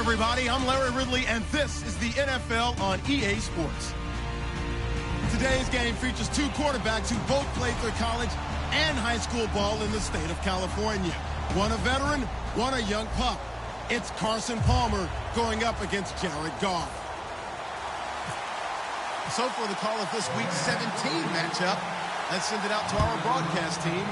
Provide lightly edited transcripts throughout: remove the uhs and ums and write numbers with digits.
everybody. I'm Larry Ridley, and this is the NFL on EA Sports. Today's game features two quarterbacks who both played their college and high school ball in the state of California. One a veteran, one a young pup. It's Carson Palmer going up against Jared Goff. So for the call of this week's 17 matchup, let's send it out to our broadcast team,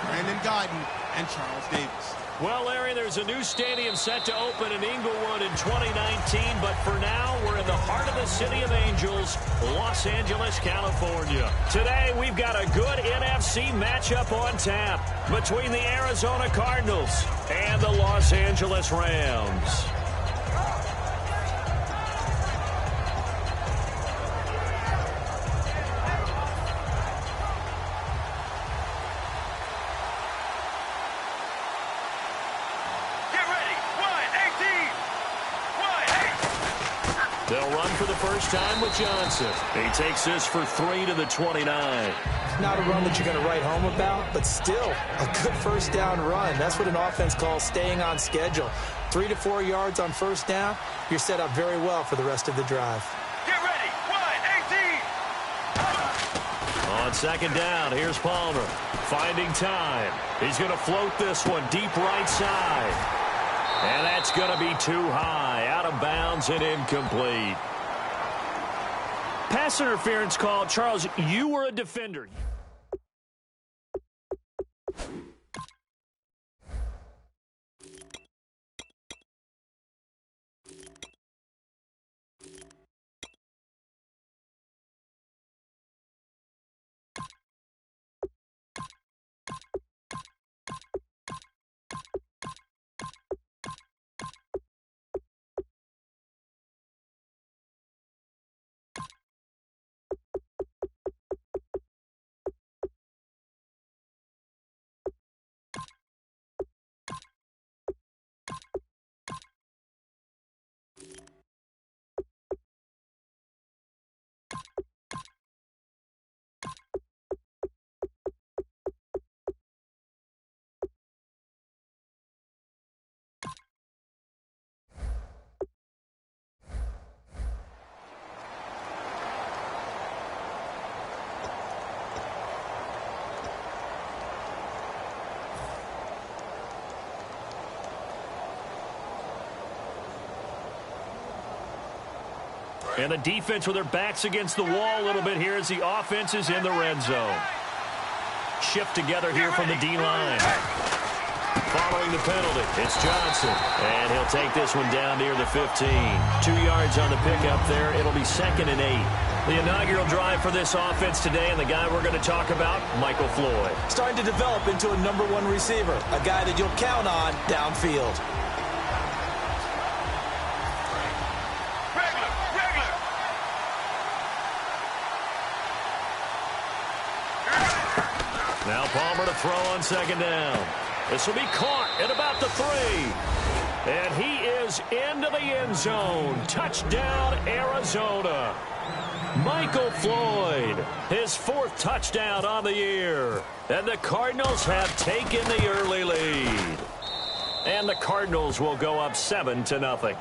Brandon Guyton and Charles Davis. Well, Larry, there's a new stadium set to open in Inglewood in 2019, but for now, we're in the heart of the City of Angels, Los Angeles, California. Today, we've got a good NFC matchup on tap between the Arizona Cardinals and the Los Angeles Rams. They'll run for the first time with Johnson. He takes this for 3 to the 29. Not a run that you're going to write home about, but still a good first down run. That's what an offense calls staying on schedule. 3 to 4 yards on first down, you're set up very well for the rest of the drive. Get ready, 1, 18. On second down, here's Palmer. Finding time. He's going to float this one deep right side. And that's going to be too high, out of bounds and incomplete. Pass interference call. Charles, you were a defender. And the defense with their backs against the wall a little bit here as the offense is in the red zone. Shift together here from the D-line. Following the penalty, it's Johnson. And he'll take this one down near the 15. 2 yards on the pickup there. It'll be 2nd and 8. The inaugural drive for this offense today, and the guy we're going to talk about, Michael Floyd. Starting to develop into a #1 receiver, a guy that you'll count on downfield. Now Palmer to throw on second down. This will be caught at about the 3. And he is into the end zone. Touchdown, Arizona. Michael Floyd, his 4th touchdown on the year. And the Cardinals have taken the early lead. And the Cardinals will go up 7 to nothing.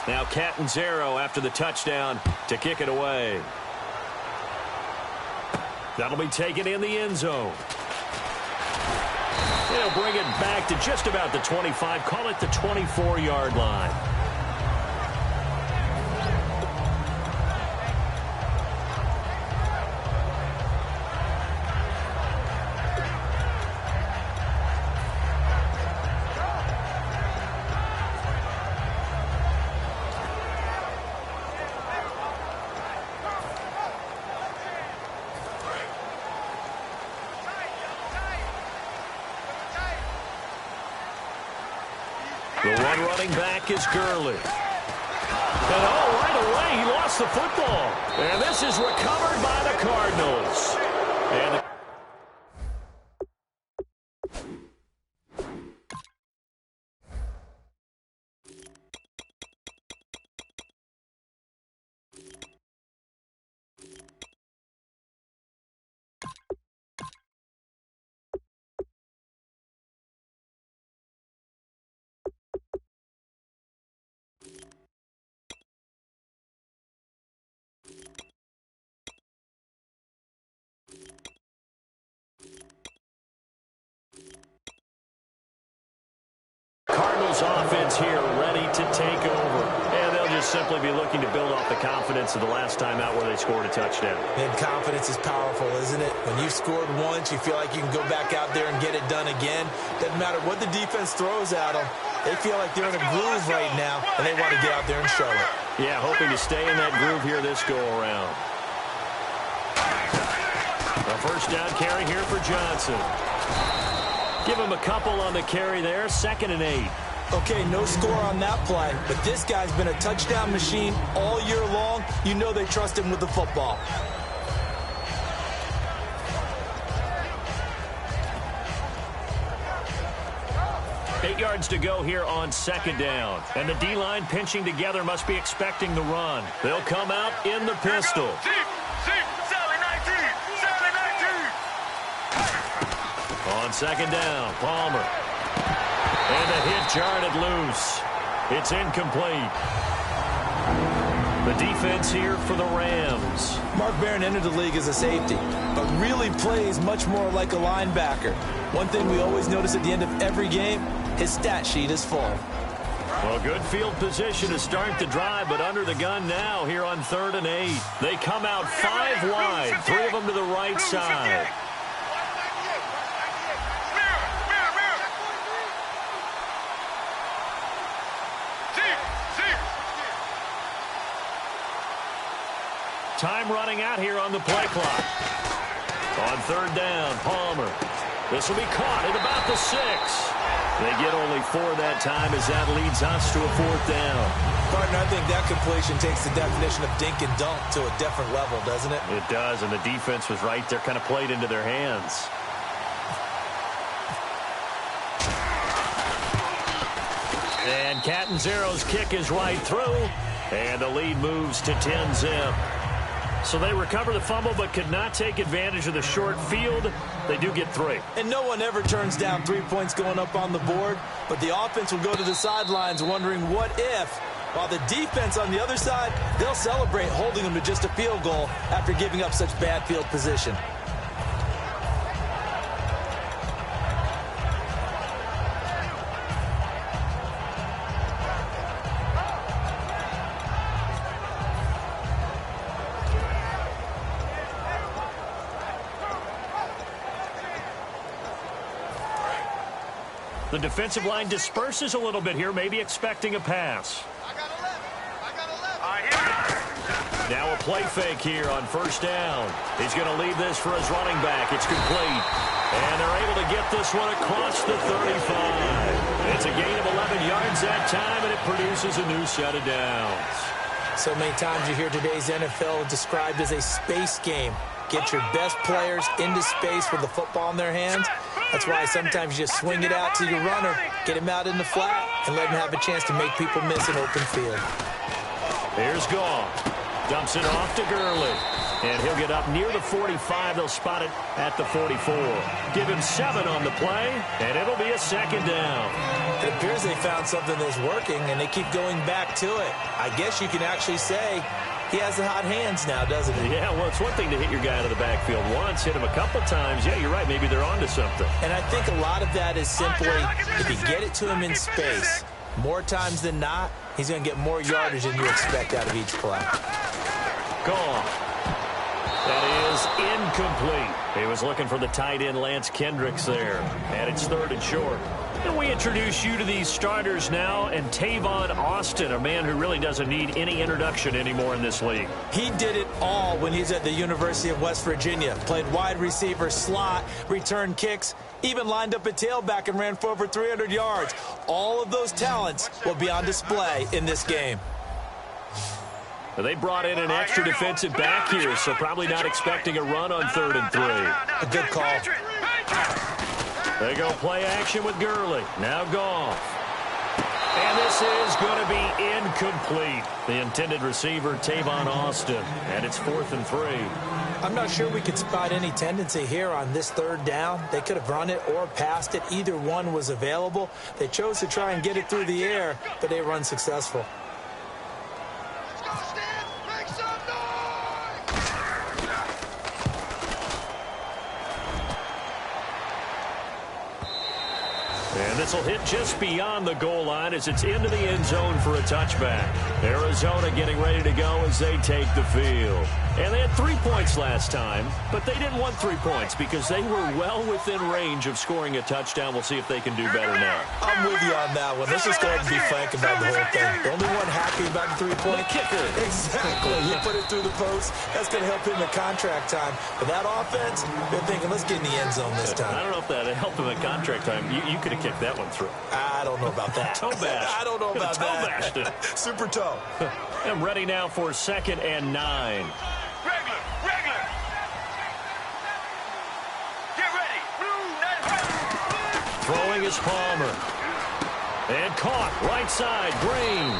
Now Catanzaro after the touchdown to kick it away. That'll be taken in the end zone. They'll bring it back to just about the 25, call it the 24-yard line. The one running back is Gurley. And right away, he lost the football. And this is recovered by the Cardinals. And the Eagles offense here ready to take over. And they'll just simply be looking to build off the confidence of the last time out where they scored a touchdown. And confidence is powerful, isn't it? When you've scored once, you feel like you can go back out there and get it done again. Doesn't matter what the defense throws at them. They feel like they're in a groove right now, and they want to get out there and show it. Yeah, hoping to stay in that groove here this go-around. A first down carry here for Johnson. Give him a couple on the carry there. 2nd and 8. Okay, no score on that play, but this guy's been a touchdown machine all year long. You know they trust him with the football. Eight yards to go here on 2nd down. And the D-line pinching together must be expecting the run. They'll come out in the pistol. On 2nd down, Palmer. And the hit jarred loose. It's incomplete. The defense here for the Rams. Mark Barron entered the league as a safety, but really plays much more like a linebacker. One thing we always notice at the end of every game, his stat sheet is full. Well, good field position to start the drive, but under the gun now here on 3rd and 8. They come out 5 wide, 3 of them to the right side. Time running out here on the play clock. On 3rd down, Palmer. This will be caught at about the 6. They get only 4 that time as that leads us to a 4th down. Partner, I think that completion takes the definition of dink and dunk to a different level, doesn't it? It does, and the defense was right there, kind of played into their hands. And Catanzero's kick is right through, and the lead moves to 10-zip. So they recover the fumble but could not take advantage of the short field. They do get 3. And no one ever turns down 3 points going up on the board, but the offense will go to the sidelines wondering what if, while the defense on the other side, they'll celebrate holding them to just a field goal after giving up such bad field position. The defensive line disperses a little bit here, maybe expecting a pass. Now a play fake here on 1st down. He's going to leave this for his running back. It's complete. And they're able to get this one across the 35. It's a gain of 11 yards that time, and it produces a new set of downs. So many times you hear today's NFL described as a space game. Get your best players into space with the football in their hands. That's why sometimes you just swing it out to your runner, get him out in the flat, and let him have a chance to make people miss an open field. Here's Goff. Dumps it off to Gurley. And he'll get up near the 45. They'll spot it at the 44. Give him 7 on the play, and it'll be a 2nd down. It appears they found something that's working, and they keep going back to it. I guess you can actually say he has the hot hands now, doesn't he? Yeah, well, it's one thing to hit your guy out of the backfield once, hit him a couple times. Yeah, you're right. Maybe they're onto something. And I think a lot of that is simply if you get it to him in space, more times than not, he's going to get more yardage than you expect out of each play. Goff. That is incomplete. He was looking for the tight end Lance Kendricks there. And it's 3rd and short. And we introduce you to these starters now, and Tavon Austin, a man who really doesn't need any introduction anymore in this league. He did it all when he's at the University of West Virginia. Played wide receiver, slot, returned kicks, even lined up at tailback and ran for over 300 yards. All of those talents will be on display in this game. They brought in an extra defensive back here, so probably not expecting a run on 3rd and 3. A good call. They go play action with Gurley. Now Goff. And this is going to be incomplete. The intended receiver, Tavon Austin. And it's 4th and 3. I'm not sure we could spot any tendency here on this 3rd down. They could have run it or passed it. Either one was available. They chose to try and get it through the air, but they were unsuccessful. And this will hit just beyond the goal line as it's into the end zone for a touchback. Arizona getting ready to go as they take the field. And they had 3 points last time, but they didn't want 3 points because they were well within range of scoring a touchdown. We'll see if they can do better now. I'm with you on that one. Let's just go ahead and be frank about the whole thing. The only one happy about the 3-point kicker. Exactly. You put it through the post. That's going to help him in contract time. But that offense, they're thinking, let's get in the end zone this time. I don't know if that helped him in contract time. You could have kicked that one through. I don't know about that. Toe bash. I don't know about toe bashed it. Super toe. I'm ready now for 2nd and 9. Regular. Get ready. Throwing is Palmer. And caught right side. Green.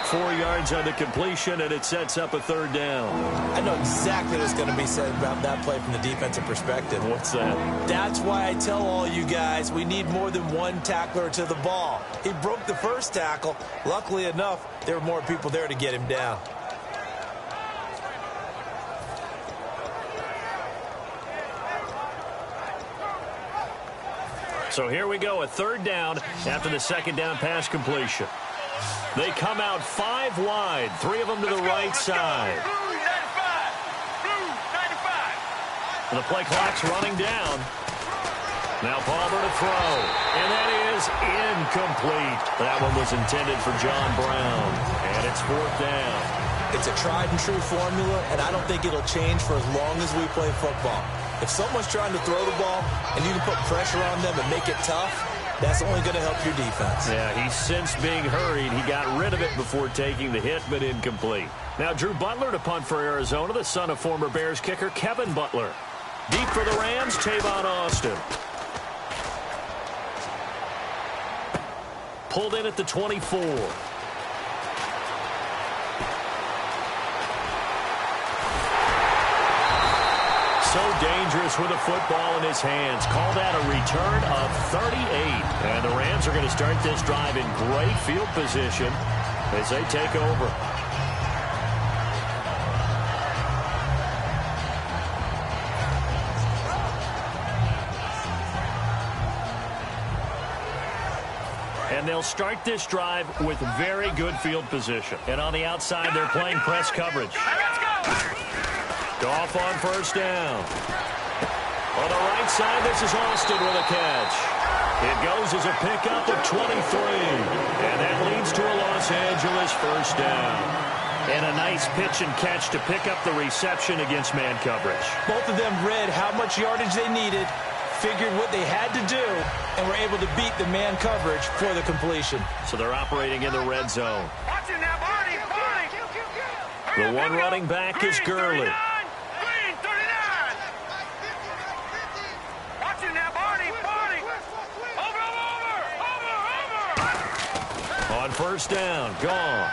4 yards on the completion, and it sets up a 3rd down. I know exactly what's going to be said about that play from the defensive perspective. What's that? That's why I tell all you guys we need more than one tackler to the ball. He broke the first tackle. Luckily enough, there were more people there to get him down. So here we go, a 3rd down after the 2nd down pass completion. They come out 5 wide, 3 of them to the right side. The play clock's running down. Now Palmer to throw, and that is incomplete. That one was intended for John Brown, and it's 4th down. It's a tried-and-true formula, and I don't think it'll change for as long as we play football. If someone's trying to throw the ball and you can put pressure on them and make it tough, that's only going to help your defense. Yeah, he's since being hurried. He got rid of it before taking the hit, but incomplete. Now Drew Butler to punt for Arizona, the son of former Bears kicker Kevin Butler. Deep for the Rams, Tavon Austin. Pulled in at the 24. So dangerous with a football in his hands. Call that a return of 38. And the Rams are going to start this drive in great field position as they take over. And they'll start this drive with very good field position. And on the outside, they're playing press coverage. Goff on 1st down. On the right side, this is Austin with a catch. It goes as a pickup of 23. And that leads to a Los Angeles 1st down. And a nice pitch and catch to pick up the reception against man coverage. Both of them read how much yardage they needed, figured what they had to do, and were able to beat the man coverage for the completion. So they're operating in the red zone. The one running back is Gurley. On 1st down, Goff.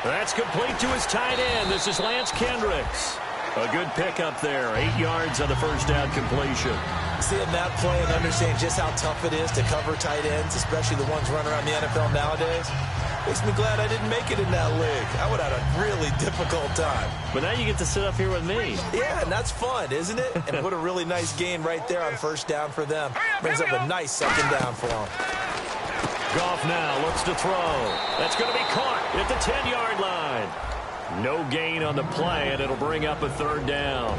That's complete to his tight end. This is Lance Kendricks. A good pickup there. 8 yards on the 1st down completion. Seeing that play and understanding just how tough it is to cover tight ends, especially the ones running around the NFL nowadays, makes me glad I didn't make it in that league. I would have had a really difficult time. But now you get to sit up here with me. Yeah, and that's fun, isn't it? And put a really nice gain right there on 1st down for them. Brings up a nice 2nd down for them. Goff now looks to throw. That's going to be caught at the 10-yard line. No gain on the play, and it'll bring up a 3rd down.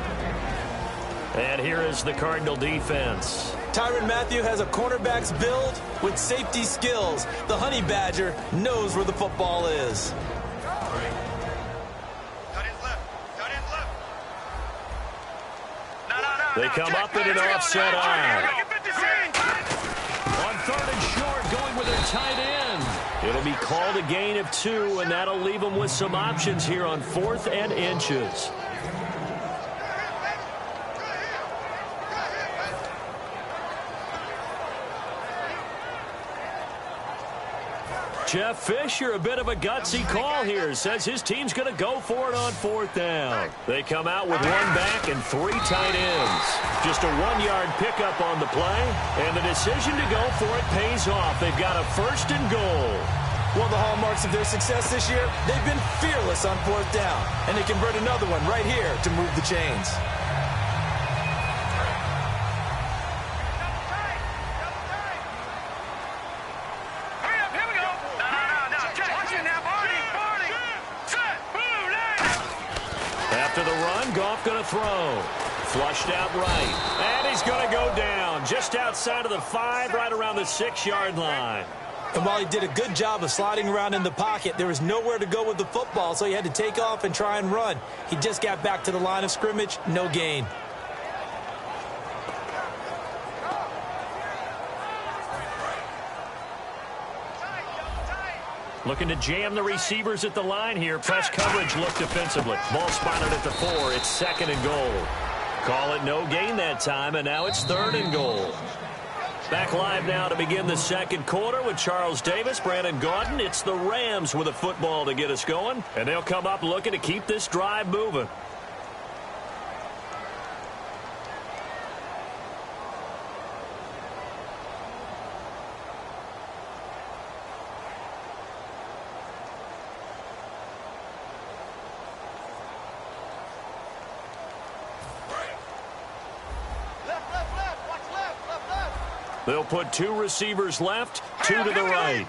And here is the Cardinal defense. Tyrann Mathieu has a cornerback's build with safety skills. The Honey Badger knows where the football is. They come up in an offset eye. On 3rd and short, going with their tight end. It'll be called a gain of 2, and that'll leave them with some options here on 4th and inches. Jeff Fisher, a bit of a gutsy call here. Says his team's going to go for it on 4th down. They come out with 1 back and 3 tight ends. Just a 1-yard pickup on the play, and the decision to go for it pays off. They've got a 1st and goal. One of the hallmarks of their success this year, they've been fearless on 4th down, and they convert another one right here to move the chains. throw. Flushed out right. And he's going to go down just outside of the 5, right around the 6-yard line. And while he did a good job of sliding around in the pocket, there was nowhere to go with the football, so he had to take off and try and run. He just got back to the line of scrimmage, no gain. Looking to jam the receivers at the line here. Press coverage looked defensively. Ball spotted at the 4. It's 2nd and goal. Call it no gain that time, and now it's 3rd and goal. Back live now to begin the 2nd quarter with Charles Davis, Brandon Gaudin. It's the Rams with a football to get us going, and they'll come up looking to keep this drive moving. They'll put 2 receivers left, 2 to the right.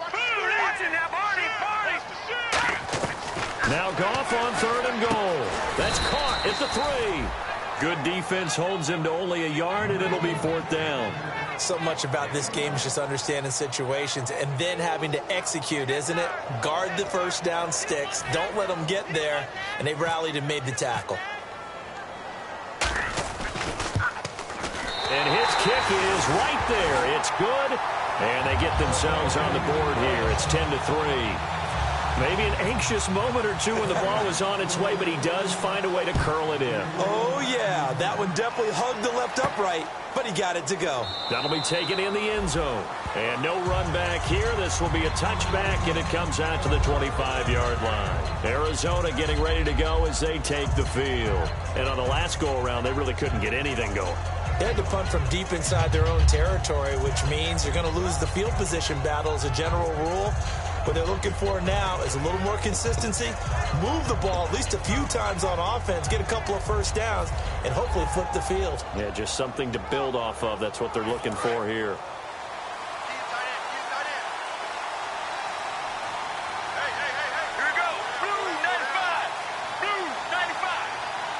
Now Goff on 3rd and goal. That's caught at the 3. Good defense holds him to only a yard, and it'll be 4th down. So much about this game is just understanding situations and then having to execute, isn't it? Guard the first down sticks. Don't let them get there. And they rallied and made the tackle. And his kick is right there. It's good. And they get themselves on the board here. It's 10-3. Maybe an anxious moment or two when the ball was on its way, but he does find a way to curl it in. Oh, yeah. That one definitely hugged the left upright, but he got it to go. That'll be taken in the end zone. And no run back here. This will be a touchback, and it comes out to the 25-yard line. Arizona getting ready to go as they take the field. And on the last go-around, they really couldn't get anything going. They had to punt from deep inside their own territory, which means you're going to lose the field position battle as a general rule. What they're looking for now is a little more consistency, move the ball at least a few times on offense, get a couple of first downs, and hopefully flip the field. Yeah, just something to build off of. That's what they're looking for here.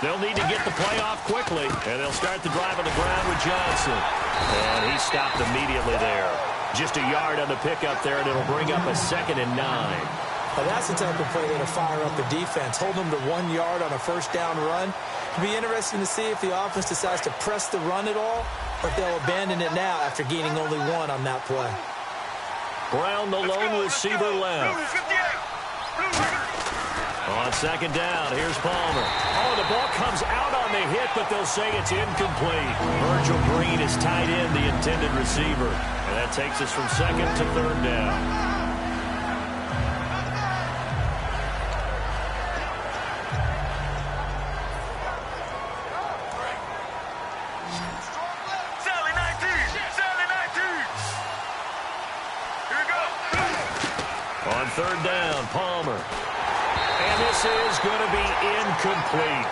They'll need to get the play off quickly, and they'll start the drive on the ground with Johnson. And he stopped immediately there. Just a yard on the pickup there, and it'll bring up a 2nd and 9. Well, that's the type of play that'll fire up the defense. Hold them to 1 yard on a first down run. It'll be interesting to see if the offense decides to press the run at all, or if they'll abandon it now after gaining only 1 on that play. Brown, the lone receiver left. On 2nd down, here's Palmer. Oh, the ball comes out on the hit, but they'll say it's incomplete. Virgil Green is tied in, the intended receiver. And that takes us from 2nd to 3rd down. On 3rd down, Palmer. And this is going to be incomplete.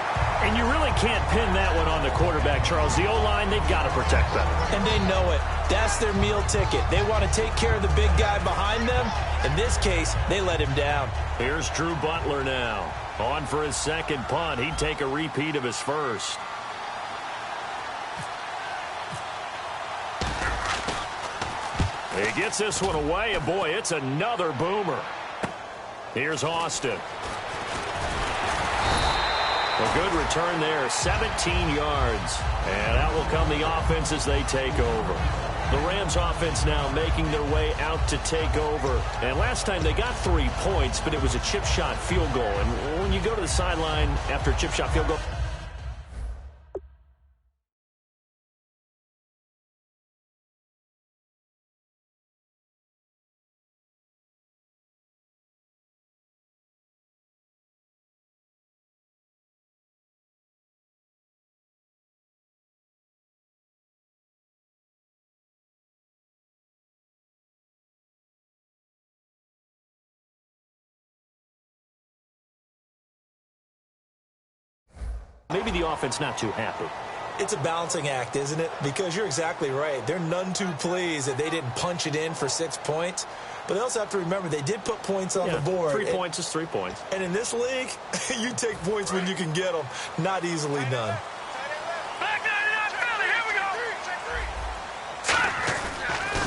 And you really can't pin that one on the quarterback, Charles. The O-line, they've got to protect better. And they know it. That's their meal ticket. They want to take care of the big guy behind them. In this case, they let him down. Here's Drew Butler now. On for his 2nd punt. He'd take a repeat of his first. He gets this one away, and boy, it's another boomer. Here's Austin. A good return there, 17 yards. And out will come the offense as they take over. The Rams offense now making their way out to take over. And last time they got 3 points, but it was a chip shot field goal. And when you go to the sideline after a chip shot field goal, maybe the offense not too happy. It's a balancing act, isn't it? Because you're exactly right. They're none too pleased that they didn't punch it in for 6 points. But they also have to remember they did put points on the board. 3 points is 3 points. And in this league, you take points when you can get them. Not easily done.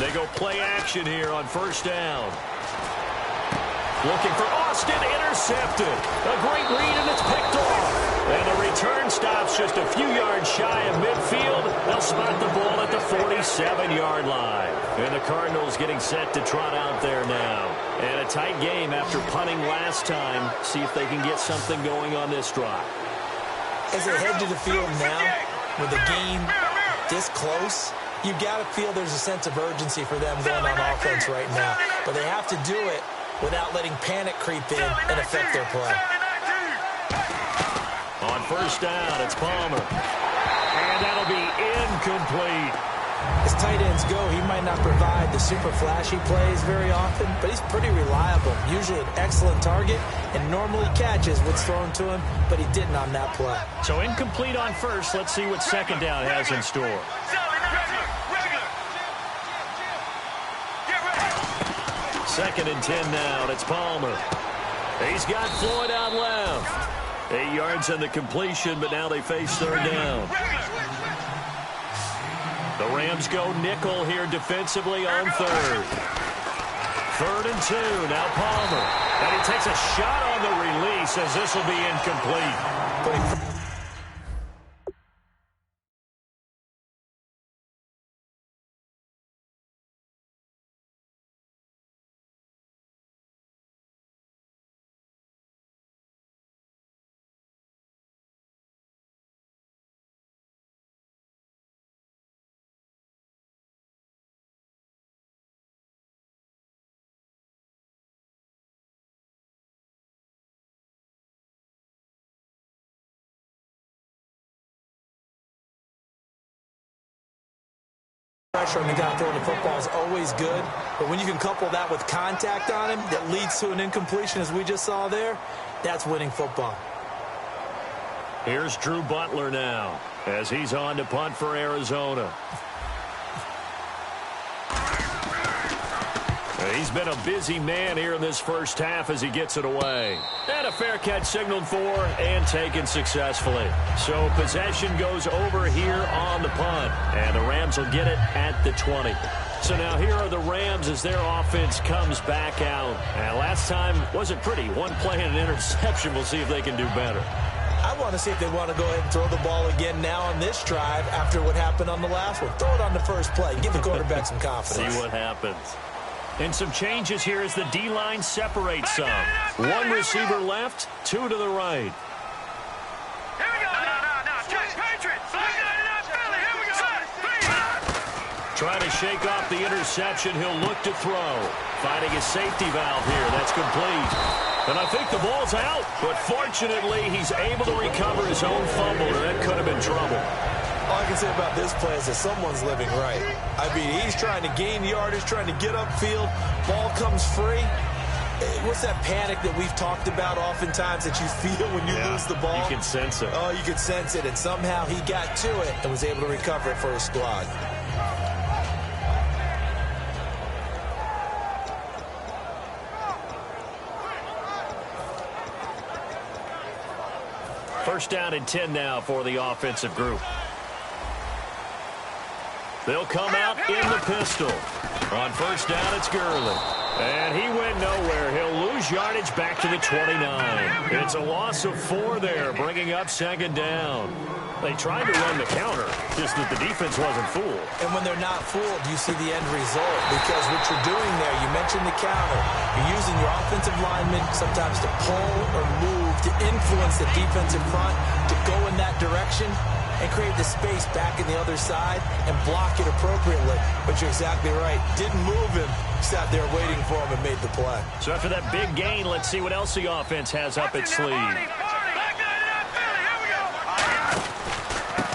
They go play action here on first down. Looking for Austin, intercepted. A great read, and it's picked off. And the return stops just a few yards shy of midfield. They'll spot the ball at the 47-yard line. And the Cardinals getting set to trot out there now. And a tight game after punting last time. See if they can get something going on this drive. As they head to the field now, with the game this close, you got to feel there's a sense of urgency for them going on offense right now. But they have to do it without letting panic creep in and affect their play. On first down, it's Palmer. And that'll be incomplete. As tight ends go, he might not provide the super flashy plays very often, but he's pretty reliable. Usually an excellent target and normally catches what's thrown to him, but he didn't on that play. So incomplete on first. Let's see what second down has in store. Second and 10 now. It's Palmer. He's got Floyd out left. 8 yards on the completion, but now they face third down. The Rams go nickel here defensively on third. Third and 2. Now Palmer. And he takes a shot on the release as this will be incomplete. Pressure on the guy throwing the football is always good, but when you can couple that with contact on him that leads to an incompletion, as we just saw there, that's winning football. Here's Drew Butler now as he's on to punt for Arizona. He's been a busy man here in this first half as he gets it away. And a fair catch signaled for and taken successfully. So possession goes over here on the punt. And the Rams will get it at the 20. So now here are the Rams as their offense comes back out. And last time wasn't pretty. One play and an interception. We'll see if they can do better. I want to see if they want to go ahead and throw the ball again now on this drive after what happened on the last one. Throw it on the first play. Give the quarterback some confidence. See what happens. And some changes here as the D-line separates some. One receiver left, two to the right. Here we go. Patriots. Here we go. Trying to shake off the interception. He'll look to throw. Finding a safety valve here. That's complete. And I think the ball's out. But fortunately, he's able to recover his own fumble, and that could have been trouble. All I can say about this play is that someone's living right. I mean, he's trying to gain yardage, trying to get upfield. Ball comes free. What's that panic that we've talked about oftentimes that you feel when you lose the ball? You can sense it. Oh, you can sense it. And somehow he got to it and was able to recover it for his squad. First down and 10 now for the offensive group. They'll come out in the pistol. On first down, it's Gurley. And he went nowhere. He'll lose yardage back to the 29. It's a loss of 4 there, bringing up second down. They tried to run the counter, just that the defense wasn't fooled. And when they're not fooled, you see the end result. Because what you're doing there, you mentioned the counter. You're using your offensive linemen sometimes to pull or move, to influence the defensive front, to go in that direction and create the space back in the other side and block it appropriately. But you're exactly right. Didn't move him. Sat there waiting for him and made the play. So after that big gain, let's see what else the offense has up its sleeve.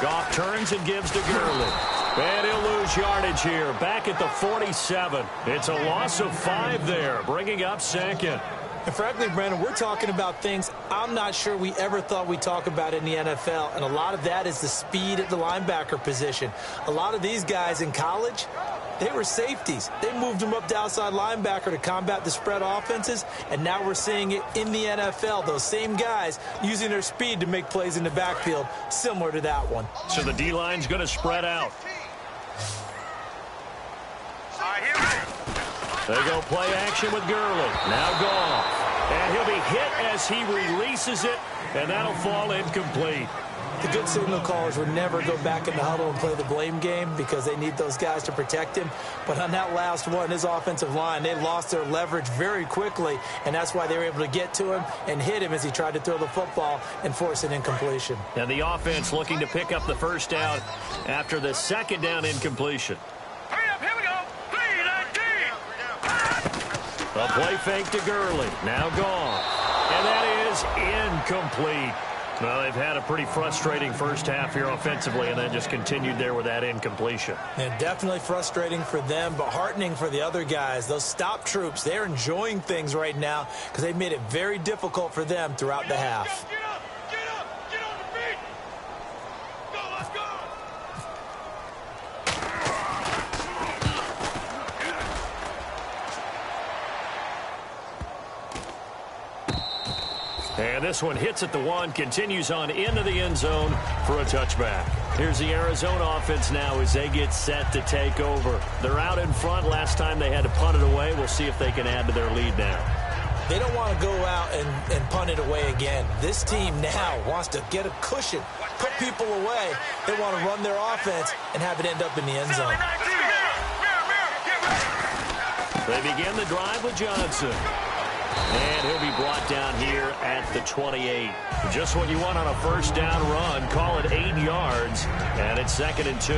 Goff turns and gives to Gurley. And he'll lose yardage here. Back at the 47. It's a loss of 5 there, bringing up second. And frankly, Brandon, we're talking about things I'm not sure we ever thought we'd talk about in the NFL. And a lot of that is the speed at the linebacker position. A lot of these guys in college, they were safeties. They moved them up to outside linebacker to combat the spread offenses. And now we're seeing it in the NFL. Those same guys using their speed to make plays in the backfield, similar to that one. So the D-line's going to spread out. right, here we go. They go play action with Gurley. Now Goff. And he'll be hit as he releases it, and that'll fall incomplete. The good signal callers would never go back in the huddle and play the blame game because they need those guys to protect him. But on that last one, his offensive line, they lost their leverage very quickly, and that's why they were able to get to him and hit him as he tried to throw the football and force an incompletion. And the offense looking to pick up the first down after the second down incompletion. Hurry up, here we go. 3-19. A play fake to Gurley. Now gone. And that is incomplete. Well, they've had a pretty frustrating first half here offensively, and then just continued there with that incompletion. And definitely frustrating for them, but heartening for the other guys. Those stop troops, they're enjoying things right now because they've made it very difficult for them throughout the half. Get up, get up, get on the feet. Go, let's go. And this one hits at the one, continues on into the end zone for a touchback. Here's the Arizona offense now as they get set to take over. They're out in front. Last time they had to punt it away. We'll see if they can add to their lead now. They don't want to go out and punt it away again. This team now wants to get a cushion, put people away. They want to run their offense and have it end up in the end zone. They begin the drive with Johnson. And he'll be brought down here at the 28. Just what you want on a first down run. Call it 8 yards, and it's 2nd and 2.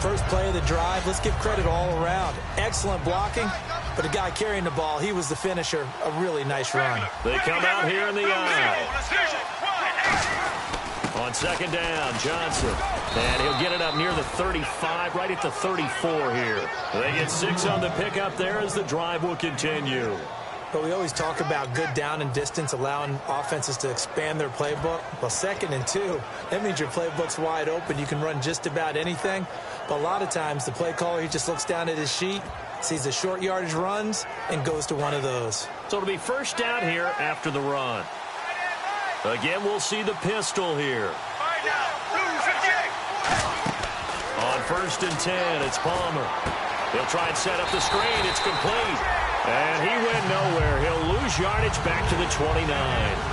First play of the drive, let's give credit all around. Excellent blocking, but the guy carrying the ball, he was the finisher. A really nice run. They come out here in the eye. On 2nd down, Johnson. And he'll get it up near the 35, right at the 34 here. They get 6 on the pickup there as the drive will continue. But we always talk about good down and distance, allowing offenses to expand their playbook. Well, 2nd and 2, that means your playbook's wide open. You can run just about anything. But a lot of times, the play caller, he just looks down at his sheet, sees the short yardage runs, and goes to one of those. So it'll be first down here after the run. Again, we'll see the pistol here. On 1st and 10, it's Palmer. He'll try and set up the screen. It's complete. And he went nowhere. He'll lose yardage back to the 29.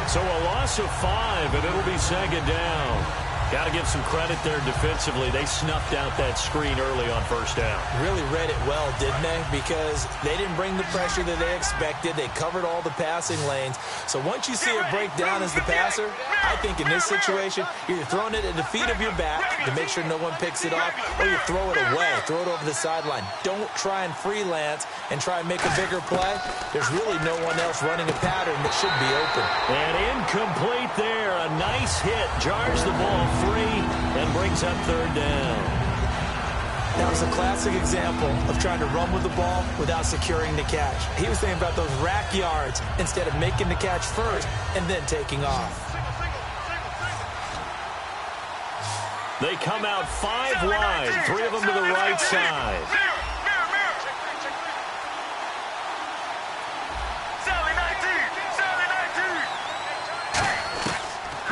So a loss of 5, and it'll be 2nd down. Got to give some credit there defensively. They snuffed out that screen early on first down. Really read it well, didn't they? Because they didn't bring the pressure that they expected. They covered all the passing lanes. So once you see it break down as the passer, I think in this situation, you're throwing it at the feet of your back to make sure no one picks it off, or you throw it away, throw it over the sideline. Don't try and freelance and try and make a bigger play. There's really no one else running a pattern that should be open. And incomplete there. A nice hit. Jars the ball free and brings up 3rd down. That was a classic example of trying to run with the ball without securing the catch. He was thinking about those rack yards instead of making the catch first and then taking off. They come out 5 wide, 3 of them to the right side.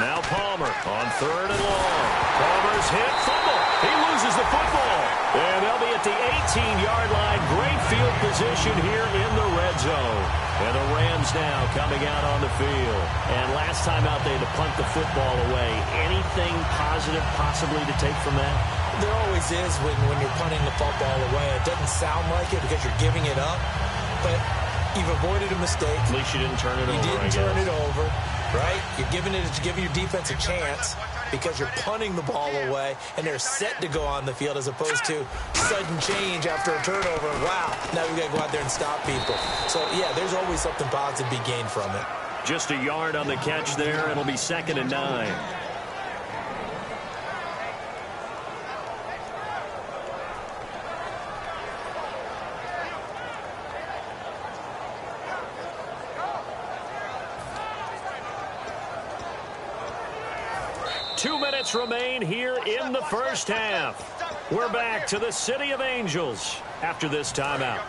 Now Palmer on 3rd and long. Palmer's hit, fumble. He loses the football. And they'll be at the 18-yard line. Great field position here in the red zone. And the Rams now coming out on the field. And last time out, they had to punt the football away. Anything positive possibly to take from that? There always is when you're punting the football away. It doesn't sound like it because you're giving it up. But you've avoided a mistake. At least you didn't turn it over, You didn't turn it over. Right? You're giving your defense a chance because you're punting the ball away, and they're set to go on the field as opposed to sudden change after a turnover. Wow, now we've got to go out there and stop people. So, yeah, there's always something positive to be gained from it. Just a yard on the catch there. It'll be 2nd and 9. Remain here in the first half. We're back to the City of Angels after this timeout.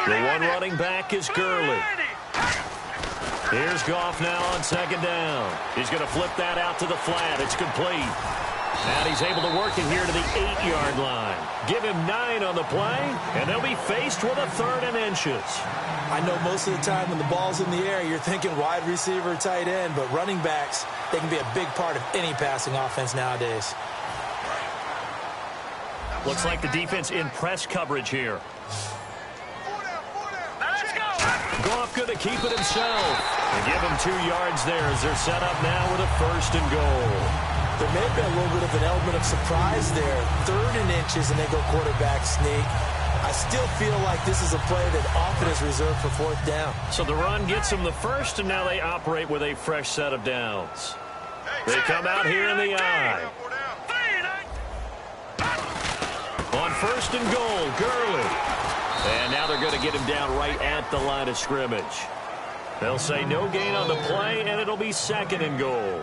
The one running back is Gurley. Here's Goff now on second down. He's going to flip that out to the flat. It's complete. And he's able to work it here to the 8-yard line. Give him 9 on the play, and they'll be faced with a 3rd and inches. I know most of the time when the ball's in the air, you're thinking wide receiver, tight end, but running backs, they can be a big part of any passing offense nowadays. Looks like the defense in press coverage here. Goff going to keep it himself. And give him 2 yards there as they're set up now with a 1st and goal. There may have been a little bit of an element of surprise there. 3rd and inches, and they go quarterback sneak. I still feel like this is a play that often is reserved for 4th down. So the run gets them the 1st, and now they operate with a fresh set of downs. They come out here in the eye. On 1st and goal, Gurley. And now they're going to get him down right at the line of scrimmage. They'll say no gain on the play, and it'll be 2nd and goal.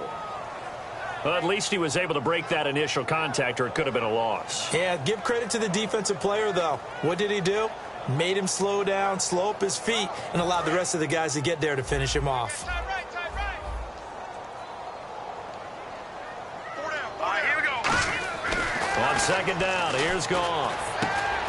Well, at least he was able to break that initial contact, or it could have been a loss. Yeah, give credit to the defensive player, though. What did he do? Made him slow down, slow up his feet, and allowed the rest of the guys to get there to finish him off. Here we go. On 2nd down, here's Goff.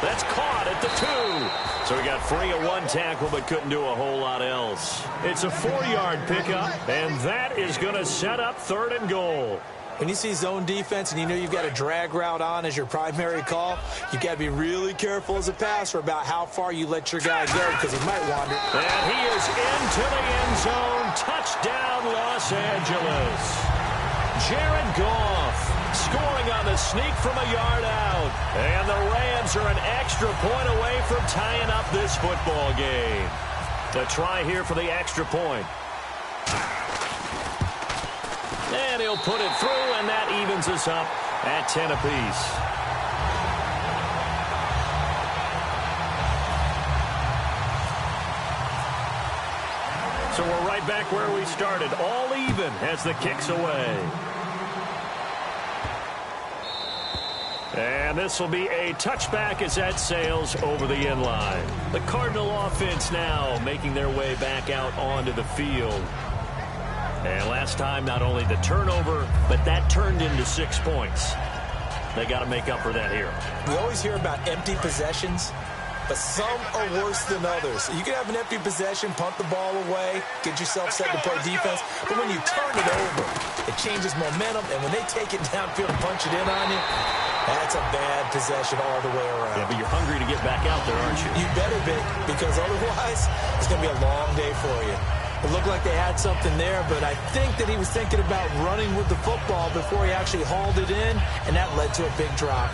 That's caught at the 2. So he got free of 1 tackle but couldn't do a whole lot else. It's a 4-yard pickup, and that is going to set up 3rd and goal. When you see zone defense and you know you've got a drag route on as your primary call, you've got to be really careful as a passer about how far you let your guy go because he might wander. And he is into the end zone. Touchdown, Los Angeles. Jared Goff scoring on the sneak from a yard out. And the Rams are an extra point away from tying up this football game. The try here for the extra point. And he'll put it through, and that evens us up at 10 apiece. So we're right back where we started, all even as the kick's away. And this will be a touchback as that sails over the end line. The Cardinal offense now making their way back out onto the field. And last time, not only the turnover, but that turned into 6 points. They got to make up for that here. We always hear about empty possessions, but some are worse than others. You can have an empty possession, punt the ball away, get yourself set to play defense, but when you turn it over, it changes momentum, and when they take it downfield and punch it in on you, that's a bad possession all the way around. Yeah, but you're hungry to get back out there, aren't you? You better be, because otherwise, it's going to be a long day for you. It looked like they had something there, but I think that he was thinking about running with the football before he actually hauled it in, and that led to a big drop.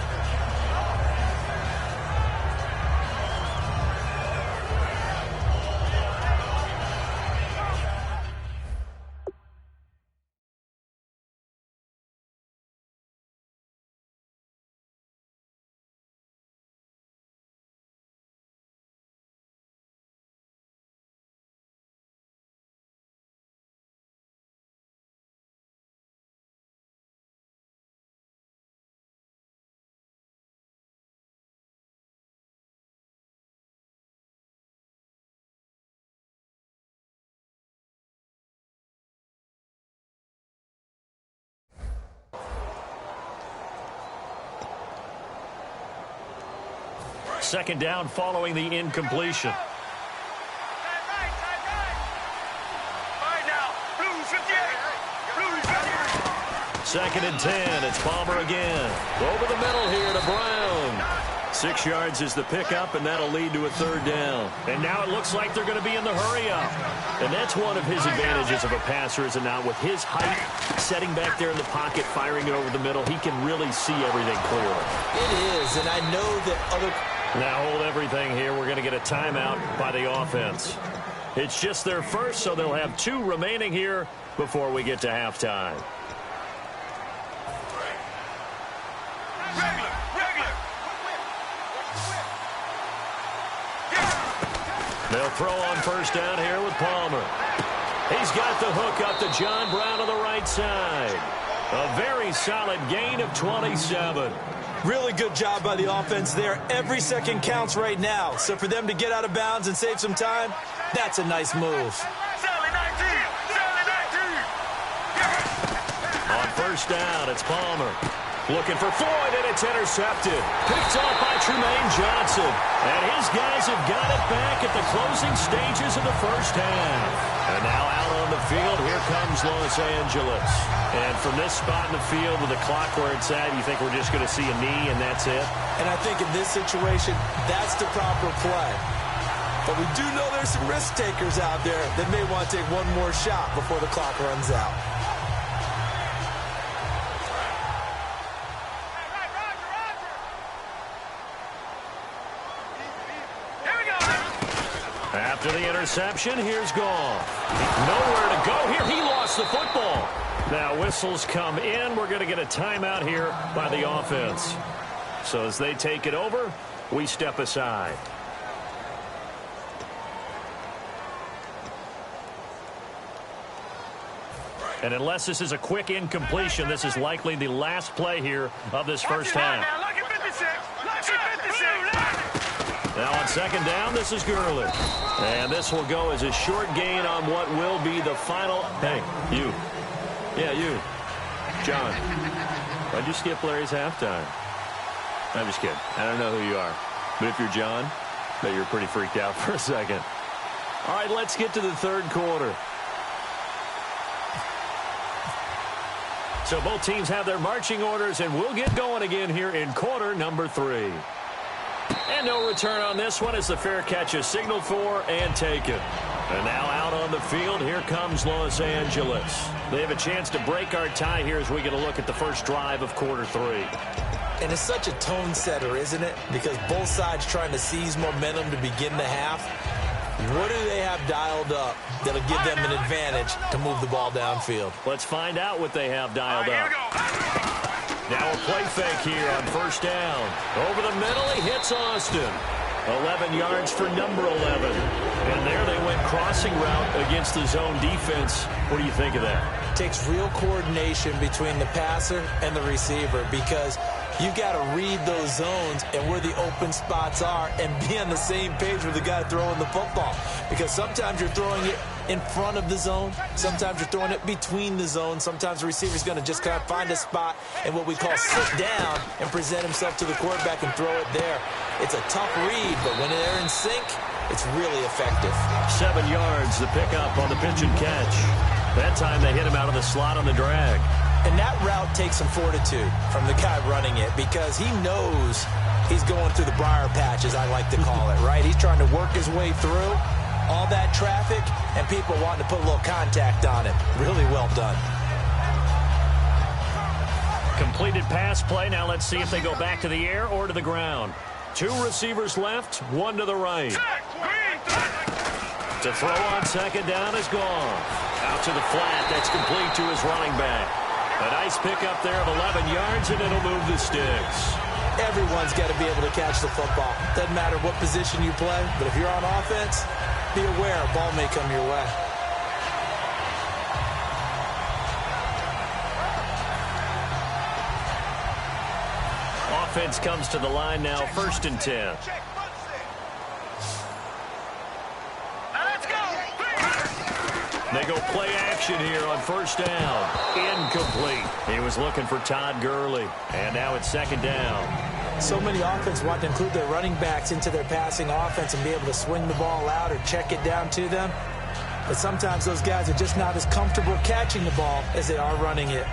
Second down following the incompletion. All right now, Blues 58. Blues 58. 2nd and 10. It's Palmer again. Over the middle here to Brown. 6 yards is the pickup, and that'll lead to a 3rd down. And now it looks like they're going to be in the hurry-up. And that's one of his advantages of a passer, is it not? With his height, setting back there in the pocket, firing it over the middle, he can really see everything clearly. It is, and I know that other... Now hold everything here. We're going to get a timeout by the offense. It's just their first, so they'll have 2 remaining here before we get to halftime. They'll throw on 1st down here with Palmer. He's got the hook up to John Brown on the right side. A very solid gain of 27. Really good job by the offense there. Every second counts right now. So for them to get out of bounds and save some time, that's a nice move. Sally, On first down, it's Palmer. Looking for Floyd, and it's intercepted. Picked off by Tremaine Johnson. And his guys have got it back at the closing stages of the first half. And now out on the field, here comes Los Angeles. And from this spot in the field with the clock where it's at, you think we're just going to see a knee and that's it? And I think in this situation, that's the proper play. But we do know there's some risk takers out there that may want to take one more shot before the clock runs out. After the interception, here's Goff. Nowhere to go here. He lost the football. Now whistles come in. We're going to get a timeout here by the offense. So as they take it over, we step aside. And unless this is a quick incompletion, this is likely the last play here of this first half. Now on second down, this is Gurley. And this will go as a short gain on what will be the final. Hey, you. Yeah, you. John. Why'd you skip Larry's halftime? I'm just kidding. I don't know who you are. But if you're John, I bet you're pretty freaked out for a second. All right, let's get to the third quarter. So both teams have their marching orders, and we'll get going again here in quarter number 3. And no return on this one as the fair catch is signaled for and taken. And now out on the field, here comes Los Angeles. They have a chance to break our tie here as we get a look at the first drive of quarter 3. And it's such a tone setter, isn't it? Because both sides trying to seize momentum to begin the half. What do they have dialed up that'll give them an advantage to move the ball downfield? Let's find out what they have dialed up. Now a play fake here on first down. Over the middle, he hits Austin. 11 yards for number 11. And there they went crossing route against the zone defense. What do you think of that? It takes real coordination between the passer and the receiver because you've got to read those zones and where the open spots are and be on the same page with the guy throwing the football. Because sometimes you're throwing it in front of the zone. Sometimes you're throwing it between the zones. Sometimes the receiver's going to just kind of find a spot and what we call sit down and present himself to the quarterback and throw it there. It's a tough read, but when they're in sync, it's really effective. 7 yards, the pickup on the pitch and catch. That time they hit him out of the slot on the drag. And that route takes some fortitude from the guy running it because he knows he's going through the briar patch, as I like to call it, right? He's trying to work his way through all that traffic and people wanting to put a little contact on it. Really well done. Completed pass play. Now let's see if they go back to the air or to the ground. 2 receivers left, 1 to the right. To throw on second down is gone. Out to the flat. That's complete to his running back. A nice pickup there of 11 yards, and it'll move the sticks. Everyone's got to be able to catch the football. Doesn't matter what position you play, but if you're on offense, be aware a ball may come your way. Offense comes to the line now, 1st and 10. They go play action here on first down. Incomplete. He was looking for Todd Gurley. And now it's 2nd down. So many offenses want to include their running backs into their passing offense and be able to swing the ball out or check it down to them. But sometimes those guys are just not as comfortable catching the ball as they are running it.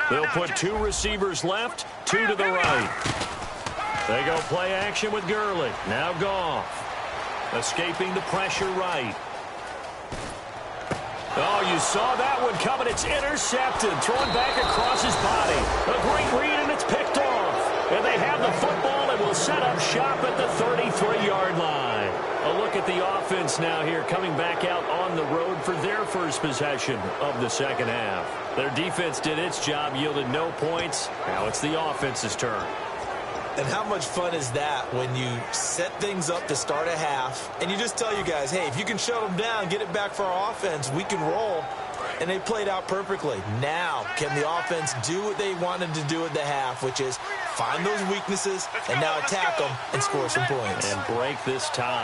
They'll put 2 receivers left, 2 to the right. They go play action with Gurley. Now Goff. Escaping the pressure right. Oh, you saw that one coming. It's intercepted. Thrown back across his body. A great read, and it's picked off. And they have the football and will set up shop at the 33-yard line. A look at the offense now here, coming back out on the road for their first possession of the second half. Their defense did its job, yielded no points. Now it's the offense's turn. And how much fun is that when you set things up to start a half and you just tell you guys, hey, if you can shut them down, get it back for our offense, we can roll. And they played out perfectly. Now, can the offense do what they wanted to do at the half, which is find those weaknesses and now attack them and score some points. And break this tie.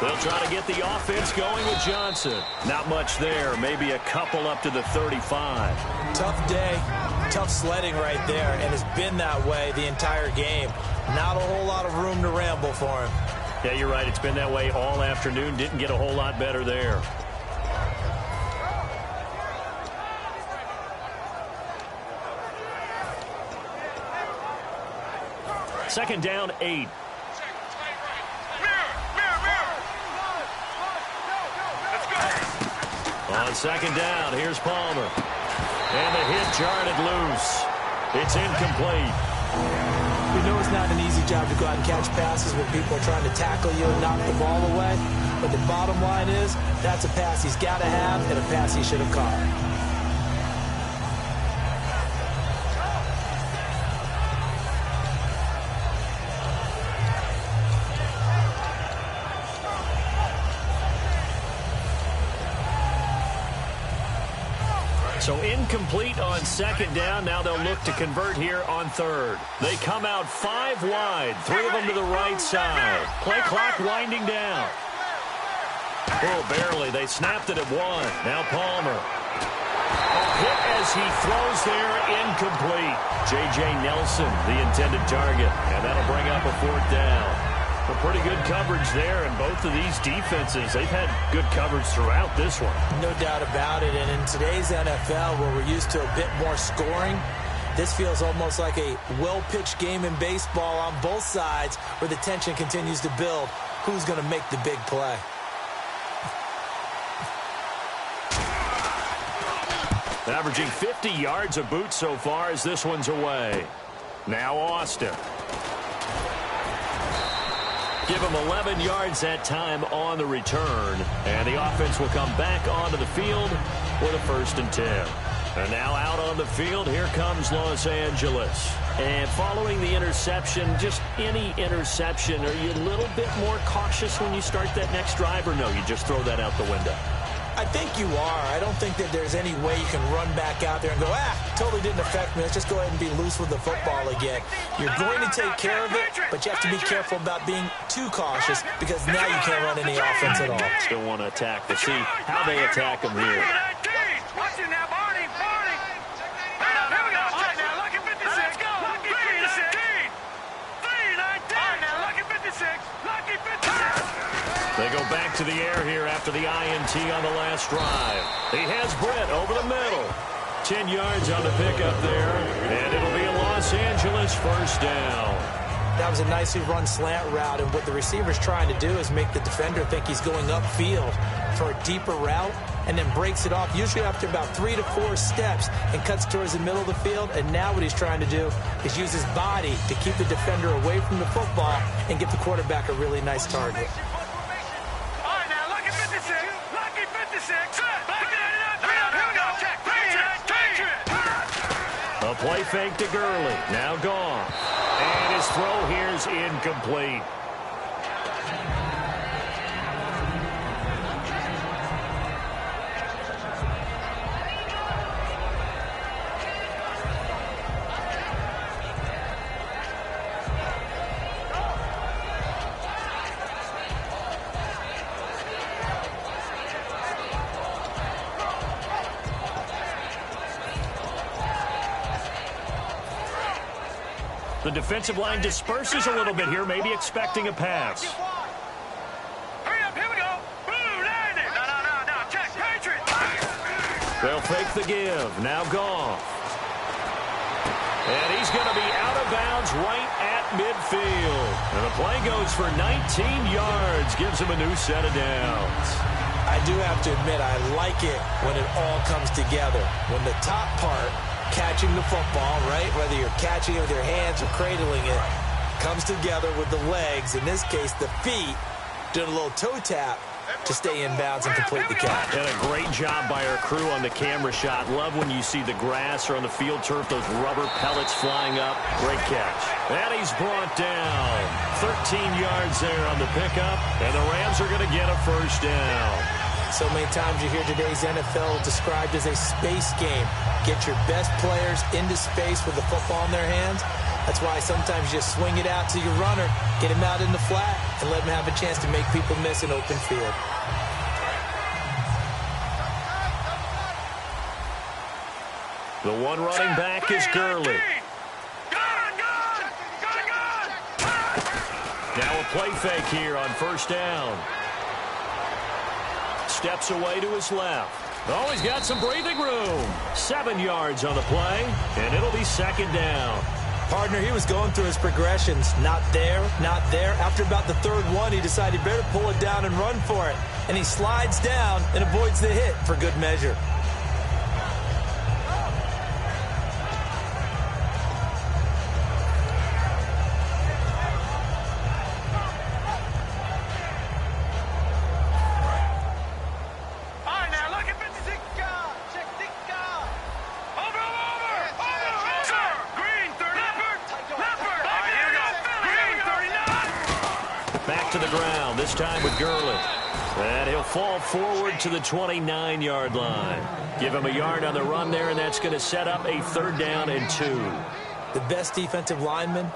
They'll try to get the offense going with Johnson. Not much there. Maybe a couple up to the 35. Tough day. Tough sledding right there, and it's been that way the entire game. Not a whole lot of room to ramble for him. Yeah, you're right. It's been that way all afternoon. Didn't get a whole lot better there. Second down, 8. On second down, here's Palmer. And the hit jarred it loose. It's incomplete. We know it's not an easy job to go out and catch passes when people are trying to tackle you and knock the ball away. But the bottom line is, that's a pass he's got to have and a pass he should have caught. So incomplete on second down. Now they'll look to convert here on third. They come out 5 wide, 3 of them to the right side. Play clock winding down. Oh, barely. They snapped it at 1. Now Palmer. A hit as he throws there, incomplete. J.J. Nelson, the intended target. And that'll bring up a 4th down. Well, pretty good coverage there, and both of these defenses, they've had good coverage throughout this one. No doubt about it, and in today's NFL, where we're used to a bit more scoring, this feels almost like a well-pitched game in baseball on both sides where the tension continues to build. Who's going to make the big play? Averaging 50 yards a boot so far as this one's away. Now Austin. Give him 11 yards that time on the return. And the offense will come back onto the field with a 1st and 10. And now out on the field, here comes Los Angeles. And following the interception, just any interception, are you a little bit more cautious when you start that next drive, or no, you just throw that out the window? I think you are. I don't think that there's any way you can run back out there and go, totally didn't affect me. Let's just go ahead and be loose with the football again. You're going to take care of it, but you have to be careful about being too cautious because now you can't run any offense at all. Still want to attack. We'll see how they attack them here. Watching now, Barney. Here we go. All right, now, lucky 56. Let's go. Lucky 56. 319. All right, now, lucky 56. Lucky 56. They go back to the air here after the INT on the last drive. He has Brett over the middle. 10 yards on the pickup there, and it'll be a Los Angeles 1st down. That was a nicely run slant route, and what the receiver's trying to do is make the defender think he's going upfield for a deeper route, and then breaks it off, usually after about 3 to 4 steps, and cuts towards the middle of the field. And now what he's trying to do is use his body to keep the defender away from the football and give the quarterback a really nice target. A play fake to Gurley. Now gone. And his throw here is incomplete. The defensive line disperses a little bit here, maybe expecting a pass. Hurry up, here we go. Blue, land it. No, check, Patriot. They'll fake the give. Now Goff. And he's going to be out of bounds right at midfield. And the play goes for 19 yards, gives him a new set of downs. I do have to admit, I like it when it all comes together. When the top part, catching the football, right, whether you're catching it with your hands or cradling it, comes together with the legs, in this case the feet, doing a little toe tap, to stay in bounds and complete the catch. And a great job by our crew on the camera shot. Love when you see the grass or on the field turf, those rubber pellets flying up. Great catch. And he's brought down. 13 yards there on the pickup, and the Rams are going to get a first down. So many times you hear today's NFL described as a space game. Get your best players into space with the football in their hands. That's why sometimes you just swing it out to your runner, get him out in the flat, and let him have a chance to make people miss an open field. The one running back is Gurley. Now a play fake here on first down. Steps away to his left. Oh, he's got some breathing room. 7 yards on the play, and it'll be second down. Partner, he was going through his progressions. Not there, not there. After about the third one, he decided he better pull it down and run for it. And he slides down and avoids the hit for good measure. To the ground, this time with Gurley. And he'll fall forward to the 29-yard line. Give him a yard on the run there, and that's going to set up a third down and 2. The best defensive linemen,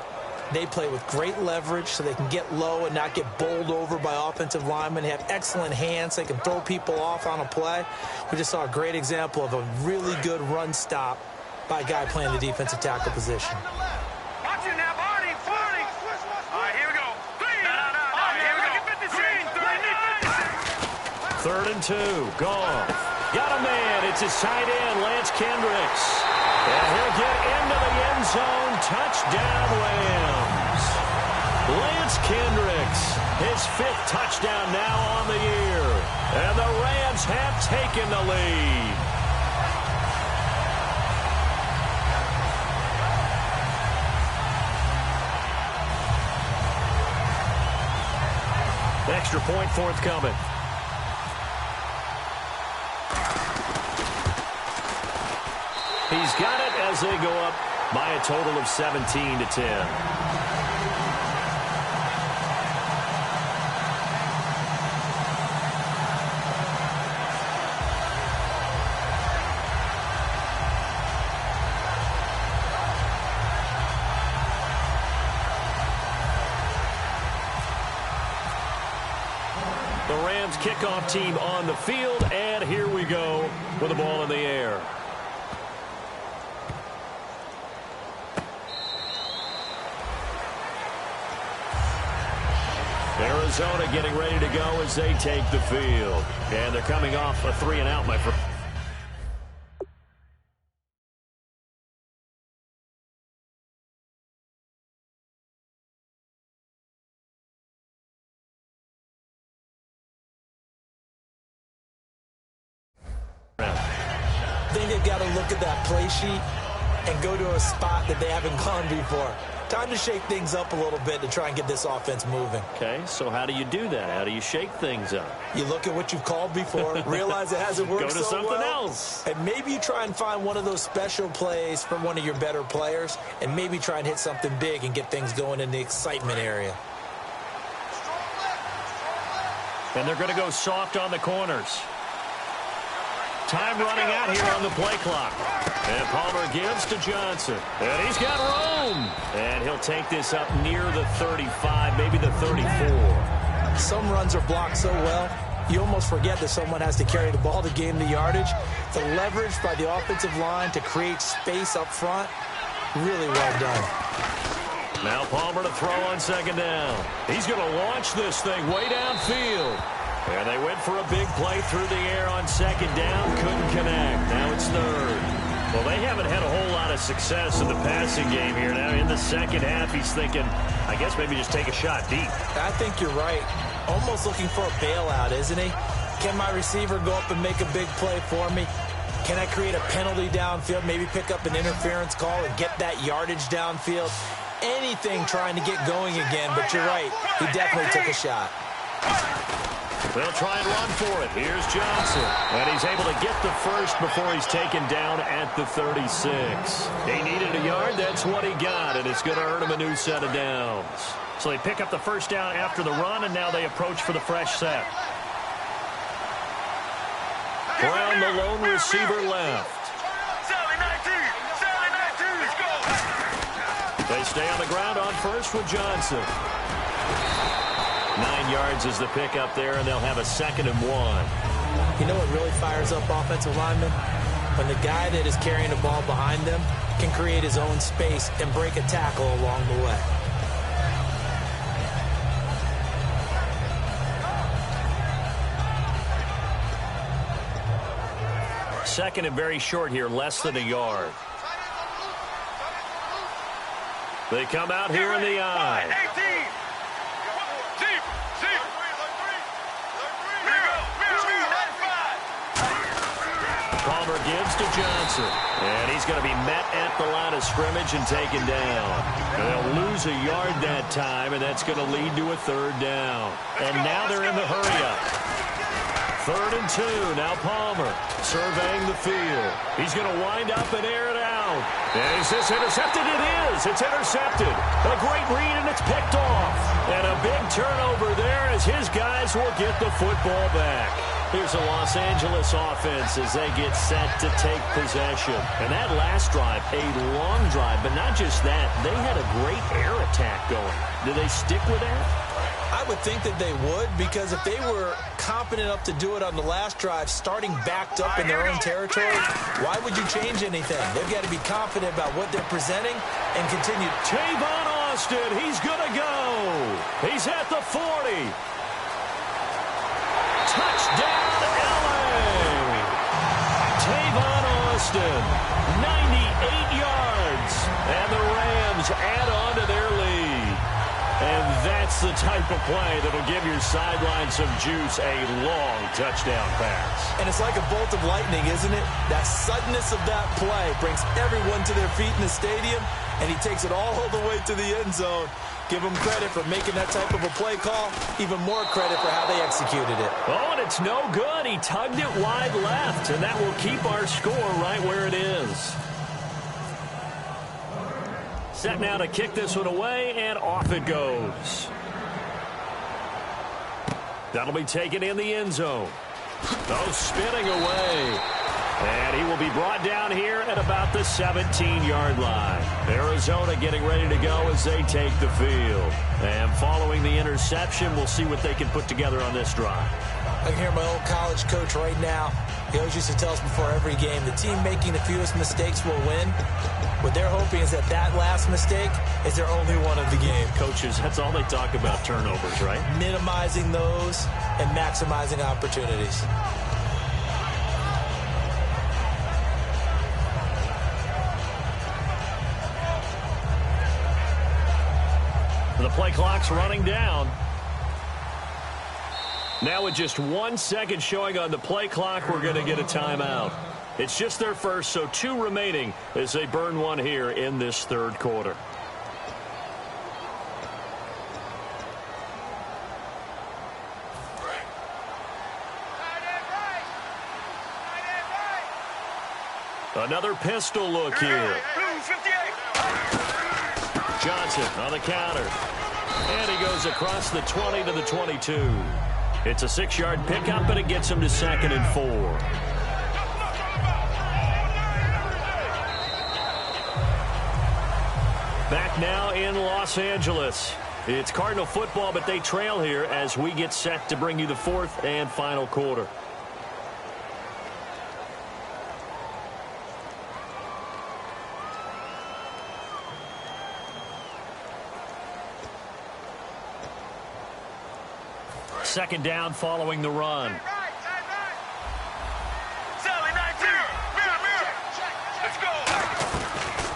they play with great leverage so they can get low and not get bowled over by offensive linemen. They have excellent hands. They can throw people off on a play. We just saw a great example of a really good run stop by a guy playing the defensive tackle position. Third and 2. Goff. Got a man. It's his tight end, Lance Kendricks. And he'll get into the end zone. Touchdown, Rams. Lance Kendricks, his 5th touchdown now on the year. And the Rams have taken the lead. Extra point forthcoming. He's got it as they go up by a total of 17-10. The Rams kickoff team on the field, and here we go with the ball in the air. Arizona getting ready to go as they take the field. And they're coming off a 3-and-out, my friend. I think they've got to look at that play sheet and go to a spot that they haven't gone before. Time to shake things up a little bit to try and get this offense moving. Okay, so how do you do that? How do you shake things up? You look at what you've called before, realize it hasn't worked Go to so something well, else. and maybe you try and find one of those special plays from one of your better players, and maybe try and hit something big and get things going in the excitement area. And they're going to go soft on the corners. Time running out here on the play clock. And Palmer gives to Johnson. And he's got room. And he'll take this up near the 35, maybe the 34. Some runs are blocked so well, you almost forget that someone has to carry the ball to gain the yardage. The leverage by the offensive line to create space up front, really well done. Now Palmer to throw on second down. He's going to launch this thing way downfield. And they went for a big play through the air on second down. Couldn't connect. Now it's third. Well, they haven't had a whole lot of success in the passing game here. Now in the second half, he's thinking, I guess maybe just take a shot deep. I think you're right. Almost looking for a bailout, isn't he? Can my receiver go up and make a big play for me? Can I create a penalty downfield, maybe pick up an interference call and get that yardage downfield? Anything trying to get going again, but you're right. He definitely took a shot. They'll try and run for it. Here's Johnson. And he's able to get the first before he's taken down at the 36. He needed a yard. That's what he got, and it's going to earn him a new set of downs. So they pick up the first down after the run, and now they approach for the fresh set. Brown, the lone receiver, left. They stay on the ground on first with Johnson. 9 yards is the pickup there, and they'll have a 2nd and 1. You know what really fires up offensive linemen? When the guy that is carrying the ball behind them can create his own space and break a tackle along the way. Second and very short here, less than a yard. They come out here in the eye. Palmer gives to Johnson. And he's going to be met at the line of scrimmage and taken down. They'll lose a yard that time, and that's going to lead to a 3rd down. And now they're in the hurry-up. 3rd and 2. Now Palmer surveying the field. He's going to wind up and air it out. And is this intercepted? It is. It's intercepted. A great read, and it's picked off. And a big turnover there as his guys will get the football back. Here's the Los Angeles offense as they get set to take possession. And that last drive, a long drive, but not just that. They had a great air attack going. Do they stick with that? I would think that they would, because if they were confident enough to do it on the last drive, starting backed up in their own territory, why would you change anything? They've got to be confident about what they're presenting and continue. Tavon Austin, he's going to go. He's at the 40. Touchdown, LA. Tavon Austin, 98 yards. And the Rams add on to their lead. And that's the type of play that'll give your sideline some juice, a long touchdown pass. And it's like a bolt of lightning, isn't it? That suddenness of that play brings everyone to their feet in the stadium, and he takes it all the way to the end zone. Give him credit for making that type of a play call. Even more credit for how they executed it. Oh, and it's no good. He tugged it wide left, and that will keep our score right where it is. Set now to kick this one away, and off it goes. That'll be taken in the end zone. Oh, spinning away. And he will be brought down here at about the 17-yard line. Arizona getting ready to go as they take the field. And following the interception, we'll see what they can put together on this drive. I can hear my old college coach right now. He always used to tell us before every game, the team making the fewest mistakes will win. What they're hoping is that last mistake is their only one of the game. Coaches, that's all they talk about, turnovers, right? Minimizing those and maximizing opportunities. The play clock's running down. Now with just 1 second showing on the play clock, we're going to get a timeout. It's just their first, so 2 remaining as they burn one here in this 3rd quarter. Another pistol look here. Johnson on the counter. And he goes across the 20 to the 22. It's a 6-yard pickup, and it gets him to 2nd and 4. Back now in Los Angeles. It's Cardinal football, but they trail here as we get set to bring you the 4th and final quarter. Second down following the run.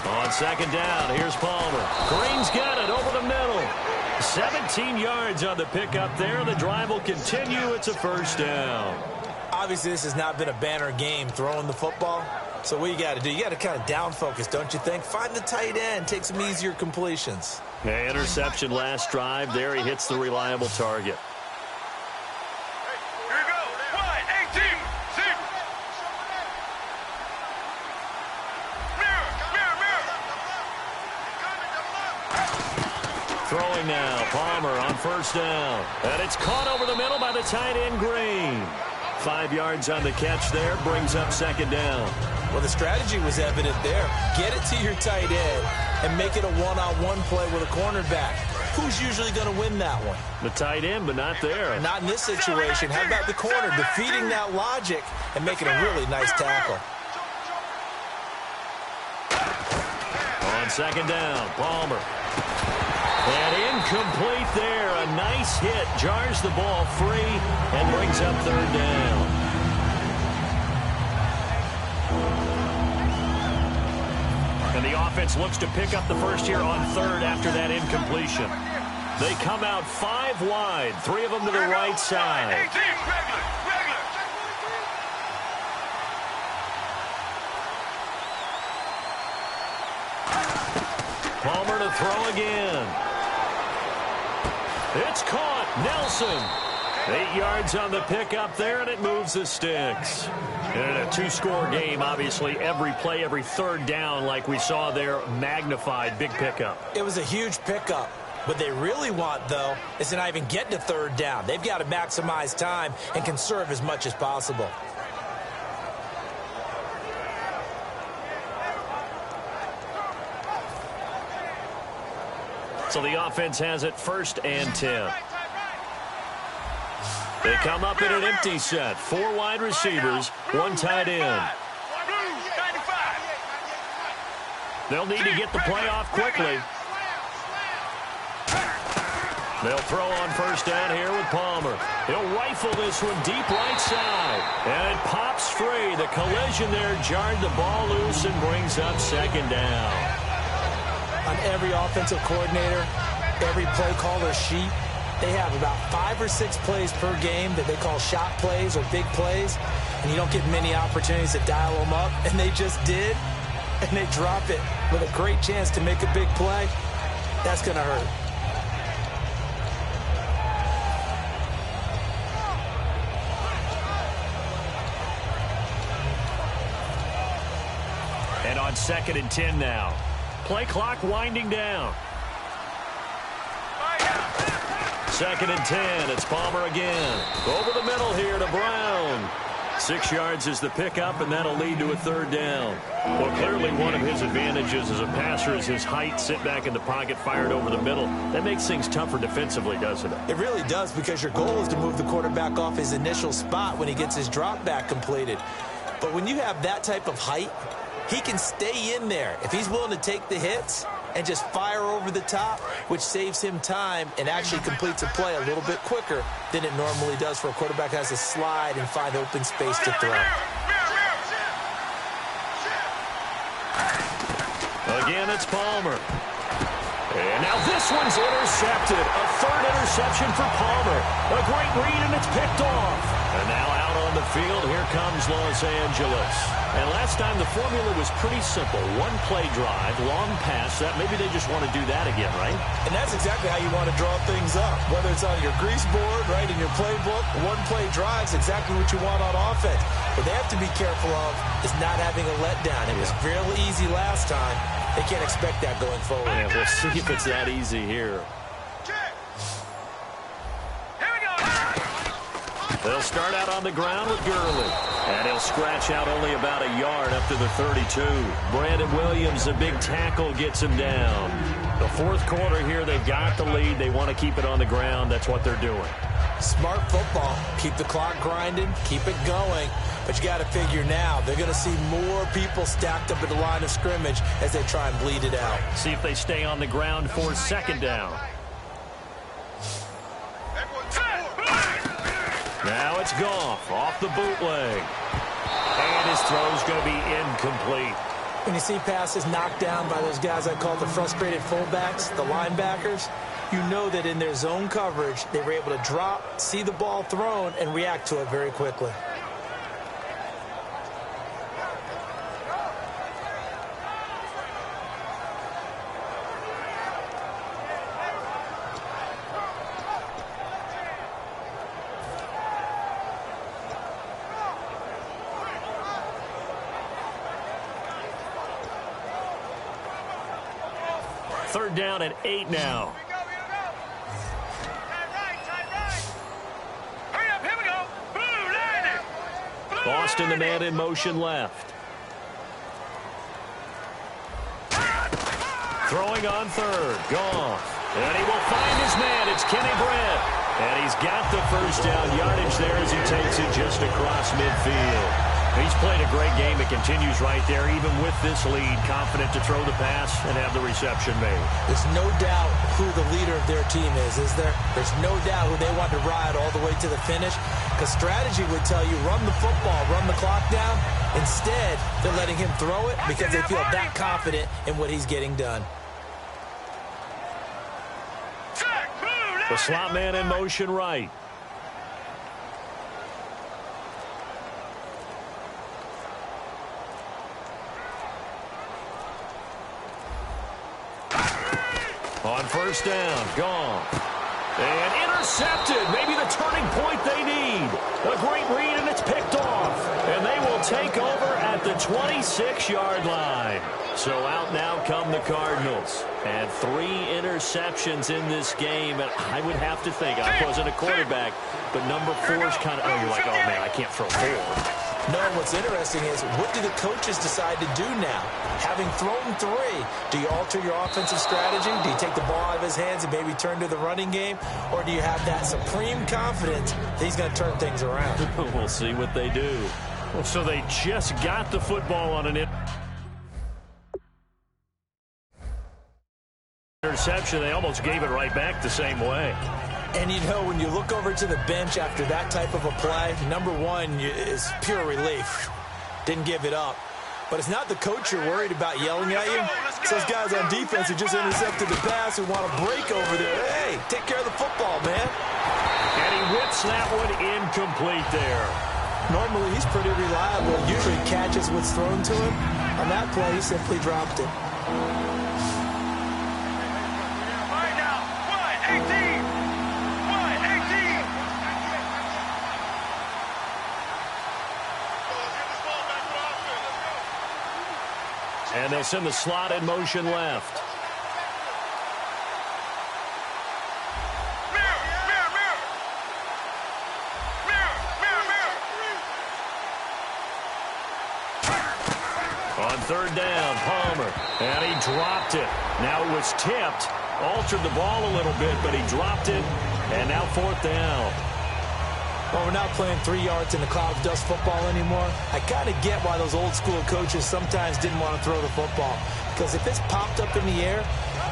On second down, here's Palmer. Green's got it over the middle. 17 yards on the pickup there. The drive will continue. It's a first down. Obviously, this has not been a banner game throwing the football. So what you got to do, you got to kind of down focus, don't you think? Find the tight end, take some easier completions. Interception last drive. There he hits the reliable target. throwing now. Palmer on first down. And it's caught over the middle by the tight end, Green. 5 yards on the catch there. Brings up second down. Well, the strategy was evident there. Get it to your tight end and make it a one-on-one play with a cornerback. Who's usually going to win that one? The tight end, but not there. Not in this situation. How about the corner defeating that logic and making a really nice tackle? On second down, Palmer. And incomplete there. A nice hit. Jars the ball free and brings up third down. And the offense looks to pick up the first here on third after that incompletion. They come out 5 wide, 3 of them to the right side. Palmer to throw again. It's caught. Nelson. 8 yards on the pickup there, and it moves the sticks. And a 2-score game, obviously. Every play, every third down, like we saw there, magnified. Big pickup. It was a huge pickup. What they really want, though, is to not even get to third down. They've got to maximize time and conserve as much as possible. So the offense has it 1st and 10. They come up in an empty set. 4 wide receivers, 1 tight end. They'll need to get the play off quickly. They'll throw on first down here with Palmer. He'll rifle this one deep right side. And it pops free. The collision there jarred the ball loose and brings up second down. On every offensive coordinator, every play caller sheet, they have about 5 or 6 plays per game that they call shot plays or big plays, and you don't get many opportunities to dial them up, and they just did, and they drop it with a great chance to make a big play. That's going to hurt. And on 2nd and 10 now. Play clock winding down. 2nd and 10. It's Palmer again. Over the middle here to Brown. 6 yards is the pickup, and that'll lead to a third down. Well, clearly one of his advantages as a passer is his height. Sit back in the pocket, fired over the middle. That makes things tougher defensively, doesn't it? It really does, because your goal is to move the quarterback off his initial spot when he gets his drop back completed. But when you have that type of height, he can stay in there if he's willing to take the hits and just fire over the top, which saves him time and actually completes a play a little bit quicker than it normally does for a quarterback that has to slide and find open space to throw. Again, it's Palmer. And now this one's intercepted. A 3rd interception for Palmer. A great read, and it's picked off. And now out on the field, here comes Los Angeles. And last time the formula was pretty simple. 1 play drive, long pass. That maybe they just want to do that again, right? And that's exactly how you want to draw things up. Whether it's on your grease board, right, in your playbook, 1 play drive is exactly what you want on offense. What they have to be careful of is not having a letdown. It was fairly easy last time. They can't expect that going forward. Yeah, we'll see if it's that easy here. They'll start out on the ground with Gurley. And he'll scratch out only about a yard up to the 32. Brandon Williams, a big tackle, gets him down. The 4th quarter here, they've got the lead. They want to keep it on the ground. That's what they're doing. Smart football. Keep the clock grinding. Keep it going. But you got to figure now, they're going to see more people stacked up at the line of scrimmage as they try and bleed it out. See if they stay on the ground for second down. Now it's Goff off the bootleg. And his throw's going to be incomplete. When you see passes knocked down by those guys I call the frustrated fullbacks, the linebackers, you know that in their zone coverage, they were able to drop, see the ball thrown, and react to it very quickly. Third down at 8 now. Boston, the man in motion left. Throwing on third. Goff. And he will find his man. It's Kenny Brett. And he's got the first down yardage there as he takes it just across midfield. He's played a great game. It continues right there, even with this lead, confident to throw the pass and have the reception made. There's no doubt who the leader of their team is there? There's no doubt who they want to ride all the way to the finish, because strategy would tell you run the football, run the clock down. Instead, they're letting him throw it because they feel that confident in what he's getting done. The slot man in motion right. On first down, gone. And intercepted. Maybe the turning point they need. A great read, and it's picked off. And they will take over at the 26-yard line. So out now come the Cardinals. And 3 interceptions in this game. And I would have to think, I wasn't a quarterback, but number 4 is kind of, you're like, oh, man, I can't throw 4. No, what's interesting is, what do the coaches decide to do now? Having thrown 3, do you alter your offensive strategy? Do you take the ball out of his hands and maybe turn to the running game? Or do you have that supreme confidence that he's going to turn things around? We'll see what they do. So they just got the football on an interception. They almost gave it right back the same way. And, you know, when you look over to the bench after that type of a play, number 1 is pure relief. Didn't give it up. But it's not the coach you're worried about yelling at you. It's those guys on defense who just intercepted the pass who want to break over there. Hey, take care of the football, man. And he whips that one incomplete there. Normally, he's pretty reliable. Usually catches what's thrown to him. On that play, he simply dropped it. And they'll send the slot in motion left. On third down, Palmer. And he dropped it. Now it was tipped. Altered the ball a little bit, but he dropped it. And now 4th down. Well, we're not playing 3 yards in the cloud of dust football anymore. I kind of get why those old school coaches sometimes didn't want to throw the football. Because if it's popped up in the air,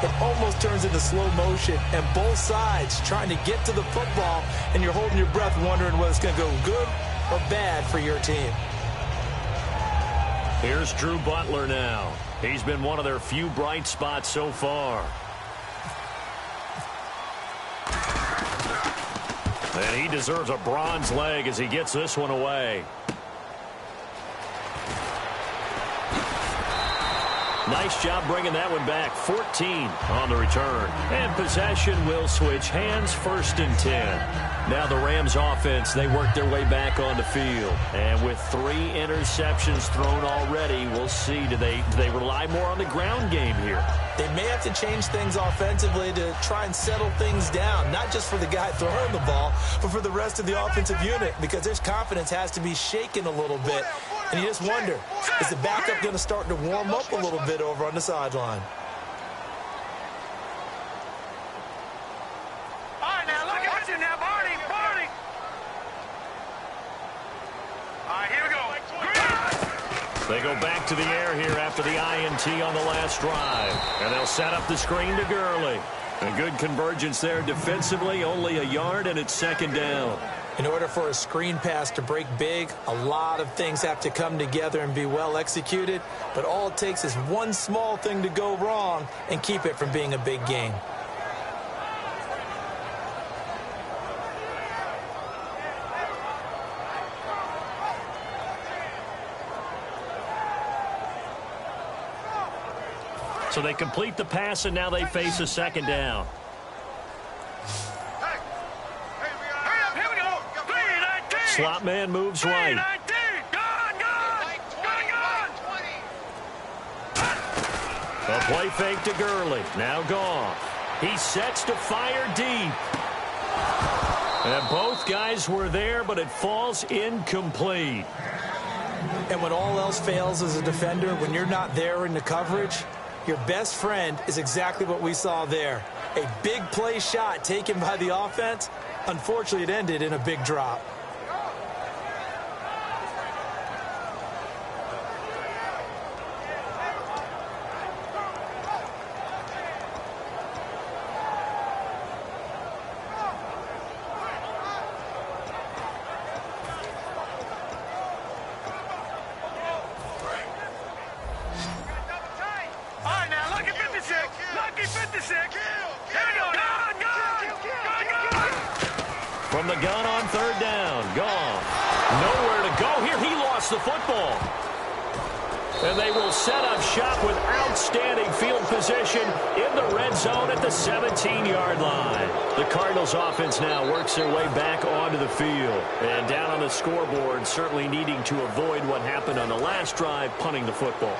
it almost turns into slow motion. And both sides trying to get to the football, and you're holding your breath wondering whether it's going to go good or bad for your team. Here's Drew Butler now. He's been one of their few bright spots so far. And he deserves a bronze leg as he gets this one away. Nice job bringing that one back. 14 on the return. And possession will switch hands, 1st and 10. Now the Rams offense, they work their way back on the field. And with 3 interceptions thrown already, we'll see. Do they rely more on the ground game here? They may have to change things offensively to try and settle things down, not just for the guy throwing the ball, but for the rest of the offensive unit, because their confidence has to be shaken a little bit. And you just wonder, is the backup going to start to warm up a little bit over on the sideline? All right, now look at you now, Barney. All right, here we go. They go back to the air here after the INT on the last drive. And they'll set up the screen to Gurley. A good convergence there defensively, only a yard, and it's 2nd down. In order for a screen pass to break big, a lot of things have to come together and be well executed. But all it takes is one small thing to go wrong and keep it from being a big game. So they complete the pass, and now they face a 2nd down. Slot man moves right. A play fake to Gurley. Now gone. He sets to fire deep. And both guys were there, but it falls incomplete. And when all else fails as a defender, when you're not there in the coverage, your best friend is exactly what we saw there. A big play shot taken by the offense. Unfortunately, it ended in a big drop. From the gun on third down. Gone. Nowhere to go here. He lost the football. And they will set up shop with outstanding field position in the red zone at the 17-yard line. The Cardinals offense now works their way back onto the field. And down on the scoreboard, certainly needing to avoid what happened on the last drive, punting the football.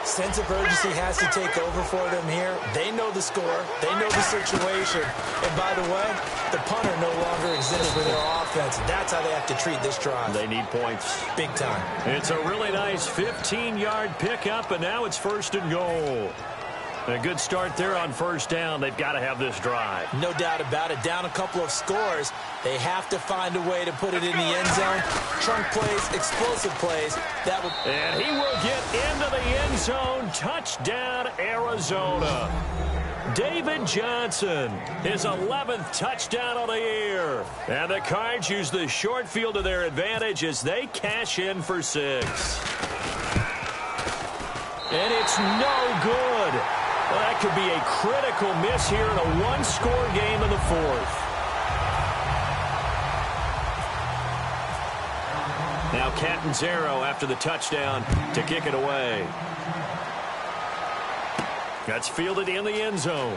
Sense of urgency has to take over for them here. They know the score. They know the situation. And by the way, the punter no longer exists for their offense. That's how they have to treat this drive. They need points. Big time. It's a really nice 15-yard pickup, and now it's first and goal. A good start there on first down. They've got to have this drive. No doubt about it. Down a couple of scores. They have to find a way to put it in the end zone. Chunk plays, explosive plays. And he will get into the end zone. Touchdown, Arizona. David Johnson, his 11th touchdown of the year. And the Cards use the short field to their advantage as they cash in for 6. And it's no good. Well, that could be a critical miss here in a one-score game in the fourth. Now Catanzaro after the touchdown to kick it away. That's fielded in the end zone.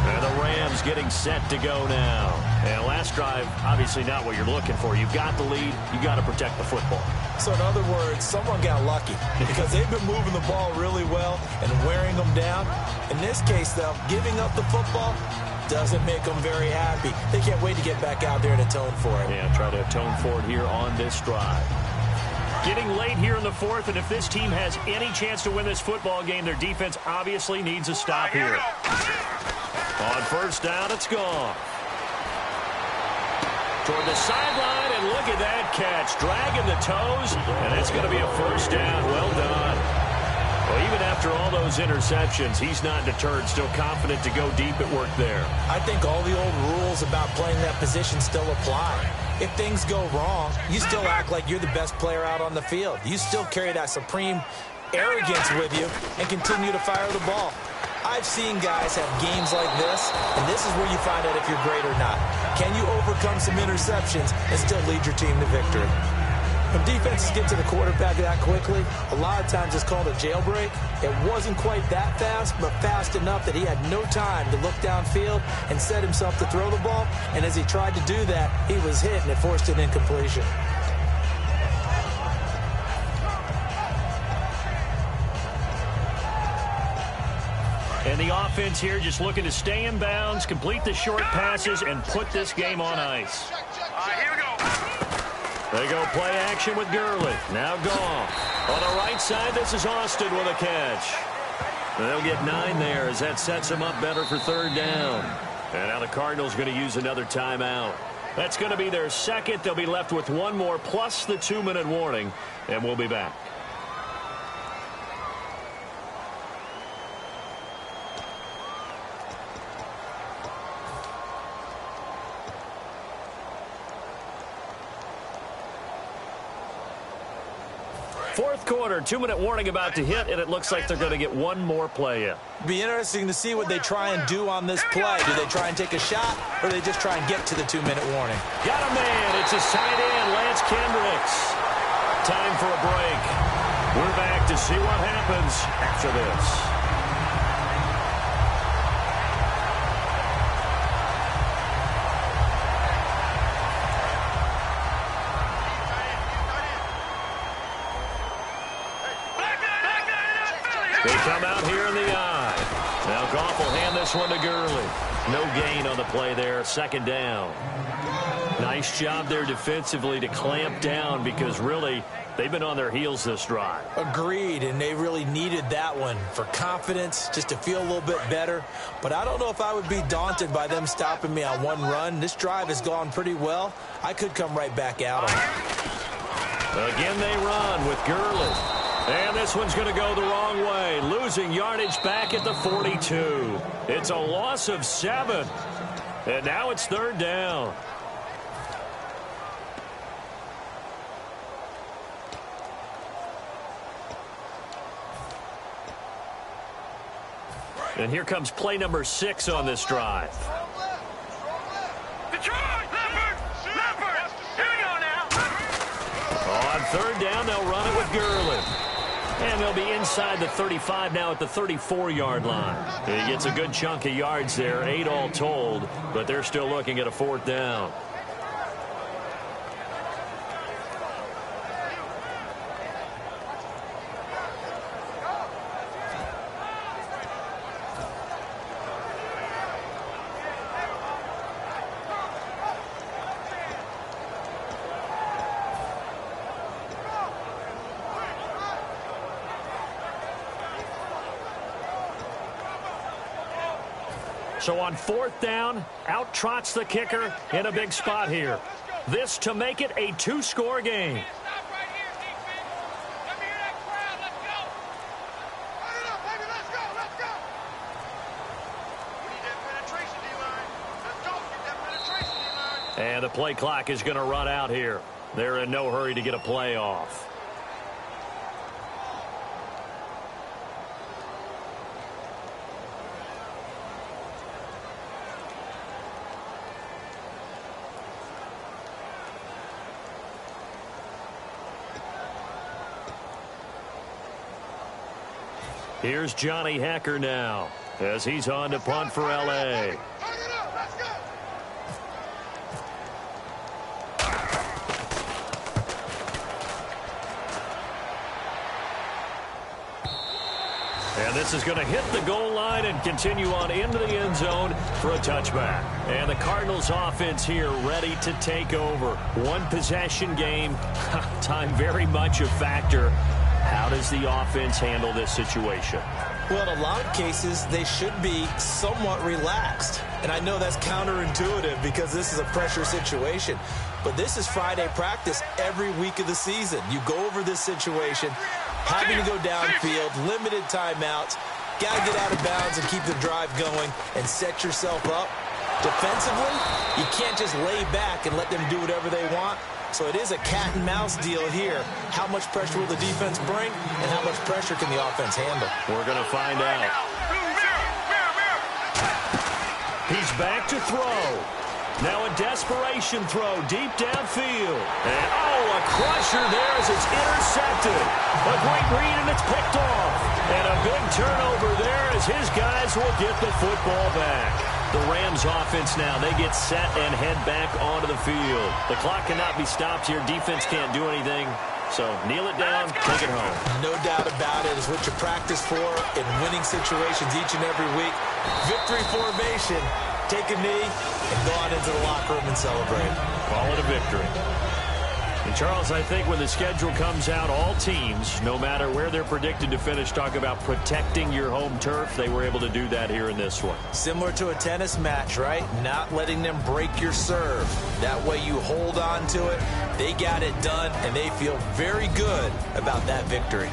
And the Rams getting set to go now. And last drive, obviously not what you're looking for. You've got the lead. You've got to protect the football. So in other words, someone got lucky because they've been moving the ball really well and wearing them down. In this case, though, giving up the football doesn't make them very happy. They can't wait to get back out there and atone for it. Yeah, try to atone for it here on this drive. Getting late here in the fourth, and if this team has any chance to win this football game, their defense obviously needs a stop here. On first down, it's gone. Toward the sideline, and look at that catch. Dragging the toes, and it's going to be a first down. Well done. Well, even after all those interceptions, he's not deterred, still confident to go deep at work there. I think all the old rules about playing that position still apply. If things go wrong, you still act like you're the best player out on the field. You still carry that supreme arrogance with you and continue to fire the ball. I've seen guys have games like this, and this is where you find out if you're great or not. Can you overcome some interceptions and still lead your team to victory? When defenses get to the quarterback that quickly, a lot of times it's called a jailbreak. It wasn't quite that fast, but fast enough that he had no time to look downfield and set himself to throw the ball. And as he tried to do that, he was hit, and it forced an incompletion. And the offense here just looking to stay in bounds, complete the short passes, and put this game on ice. Here we go. They go play action with Gurley. Now gone. On the right side, this is Austin with a catch. They'll get 9 there as that sets them up better for third down. And now the Cardinals going to use another timeout. That's going to be their second. They'll be left with one more plus the 2-minute warning, and we'll be back. Fourth quarter, 2-minute warning about to hit, and it looks like they're going to get one more play in. Be interesting to see what they try and do on this play. Do they try and take a shot, or do they just try and get to the 2-minute warning? Got a man. It's his tight end, Lance Kendricks. Time for a break. We're back to see what happens after this. They come out here in the eye. Now Goff will hand this one to Gurley. No gain on the play there. Second down. Nice job there defensively to clamp down because really they've been on their heels this drive. Agreed, and they really needed that one for confidence, just to feel a little bit better. But I don't know if I would be daunted by them stopping me on one run. This drive has gone pretty well. I could come right back out on it. Again they run with Gurley. And this one's going to go the wrong way, losing yardage back at the 42. It's a loss of 7. And now it's third down. And here comes play number 6 on this drive. Detroit! Leopard! Here we go now. On third down, they'll run it with Gurley. And they'll be inside the 35 now at the 34-yard line. He gets a good chunk of yards there, 8 all told, but they're still looking at a fourth down. So on fourth down, out trots the kicker in a big spot here. This to make it a 2-score game. Stop right here, defense. Let me hear that crowd. Let's go. Run it up, baby. Let's go. Let's go. We need that penetration, D-line. Let's go. Get that penetration, D-line. And the play clock is going to run out here. They're in no hurry to get a play off. Here's Johnny Hacker now as he's on to punt for L.A. And this is going to hit the goal line and continue on into the end zone for a touchback. And the Cardinals offense here ready to take over. One possession game. Time very much a factor. How does the offense handle this situation? Well, in a lot of cases, they should be somewhat relaxed. And I know that's counterintuitive because this is a pressure situation. But this is Friday practice every week of the season. You go over this situation, having to go downfield, limited timeouts, got to get out of bounds and keep the drive going and set yourself up. Defensively, you can't just lay back and let them do whatever they want. So it is a cat-and-mouse deal here. How much pressure will the defense bring, and how much pressure can the offense handle? We're going to find out. He's back to throw. Now a desperation throw deep downfield. And, a crusher there as it's intercepted. A great read, and it's picked off. And a big turnover there as his guys will get the football back. The Rams offense now, they get set and head back onto the field. The clock cannot be stopped here. Defense can't do anything. So kneel it down, take it home. No doubt about it. It's what you practice for in winning situations each and every week. Victory formation. Take a knee and go on into the locker room and celebrate. Call it a victory. And Charles, I think when the schedule comes out, all teams, no matter where they're predicted to finish, talk about protecting your home turf. They were able to do that here in this one. Similar to a tennis match, right? Not letting them break your serve. That way you hold on to it. They got it done, and they feel very good about that victory.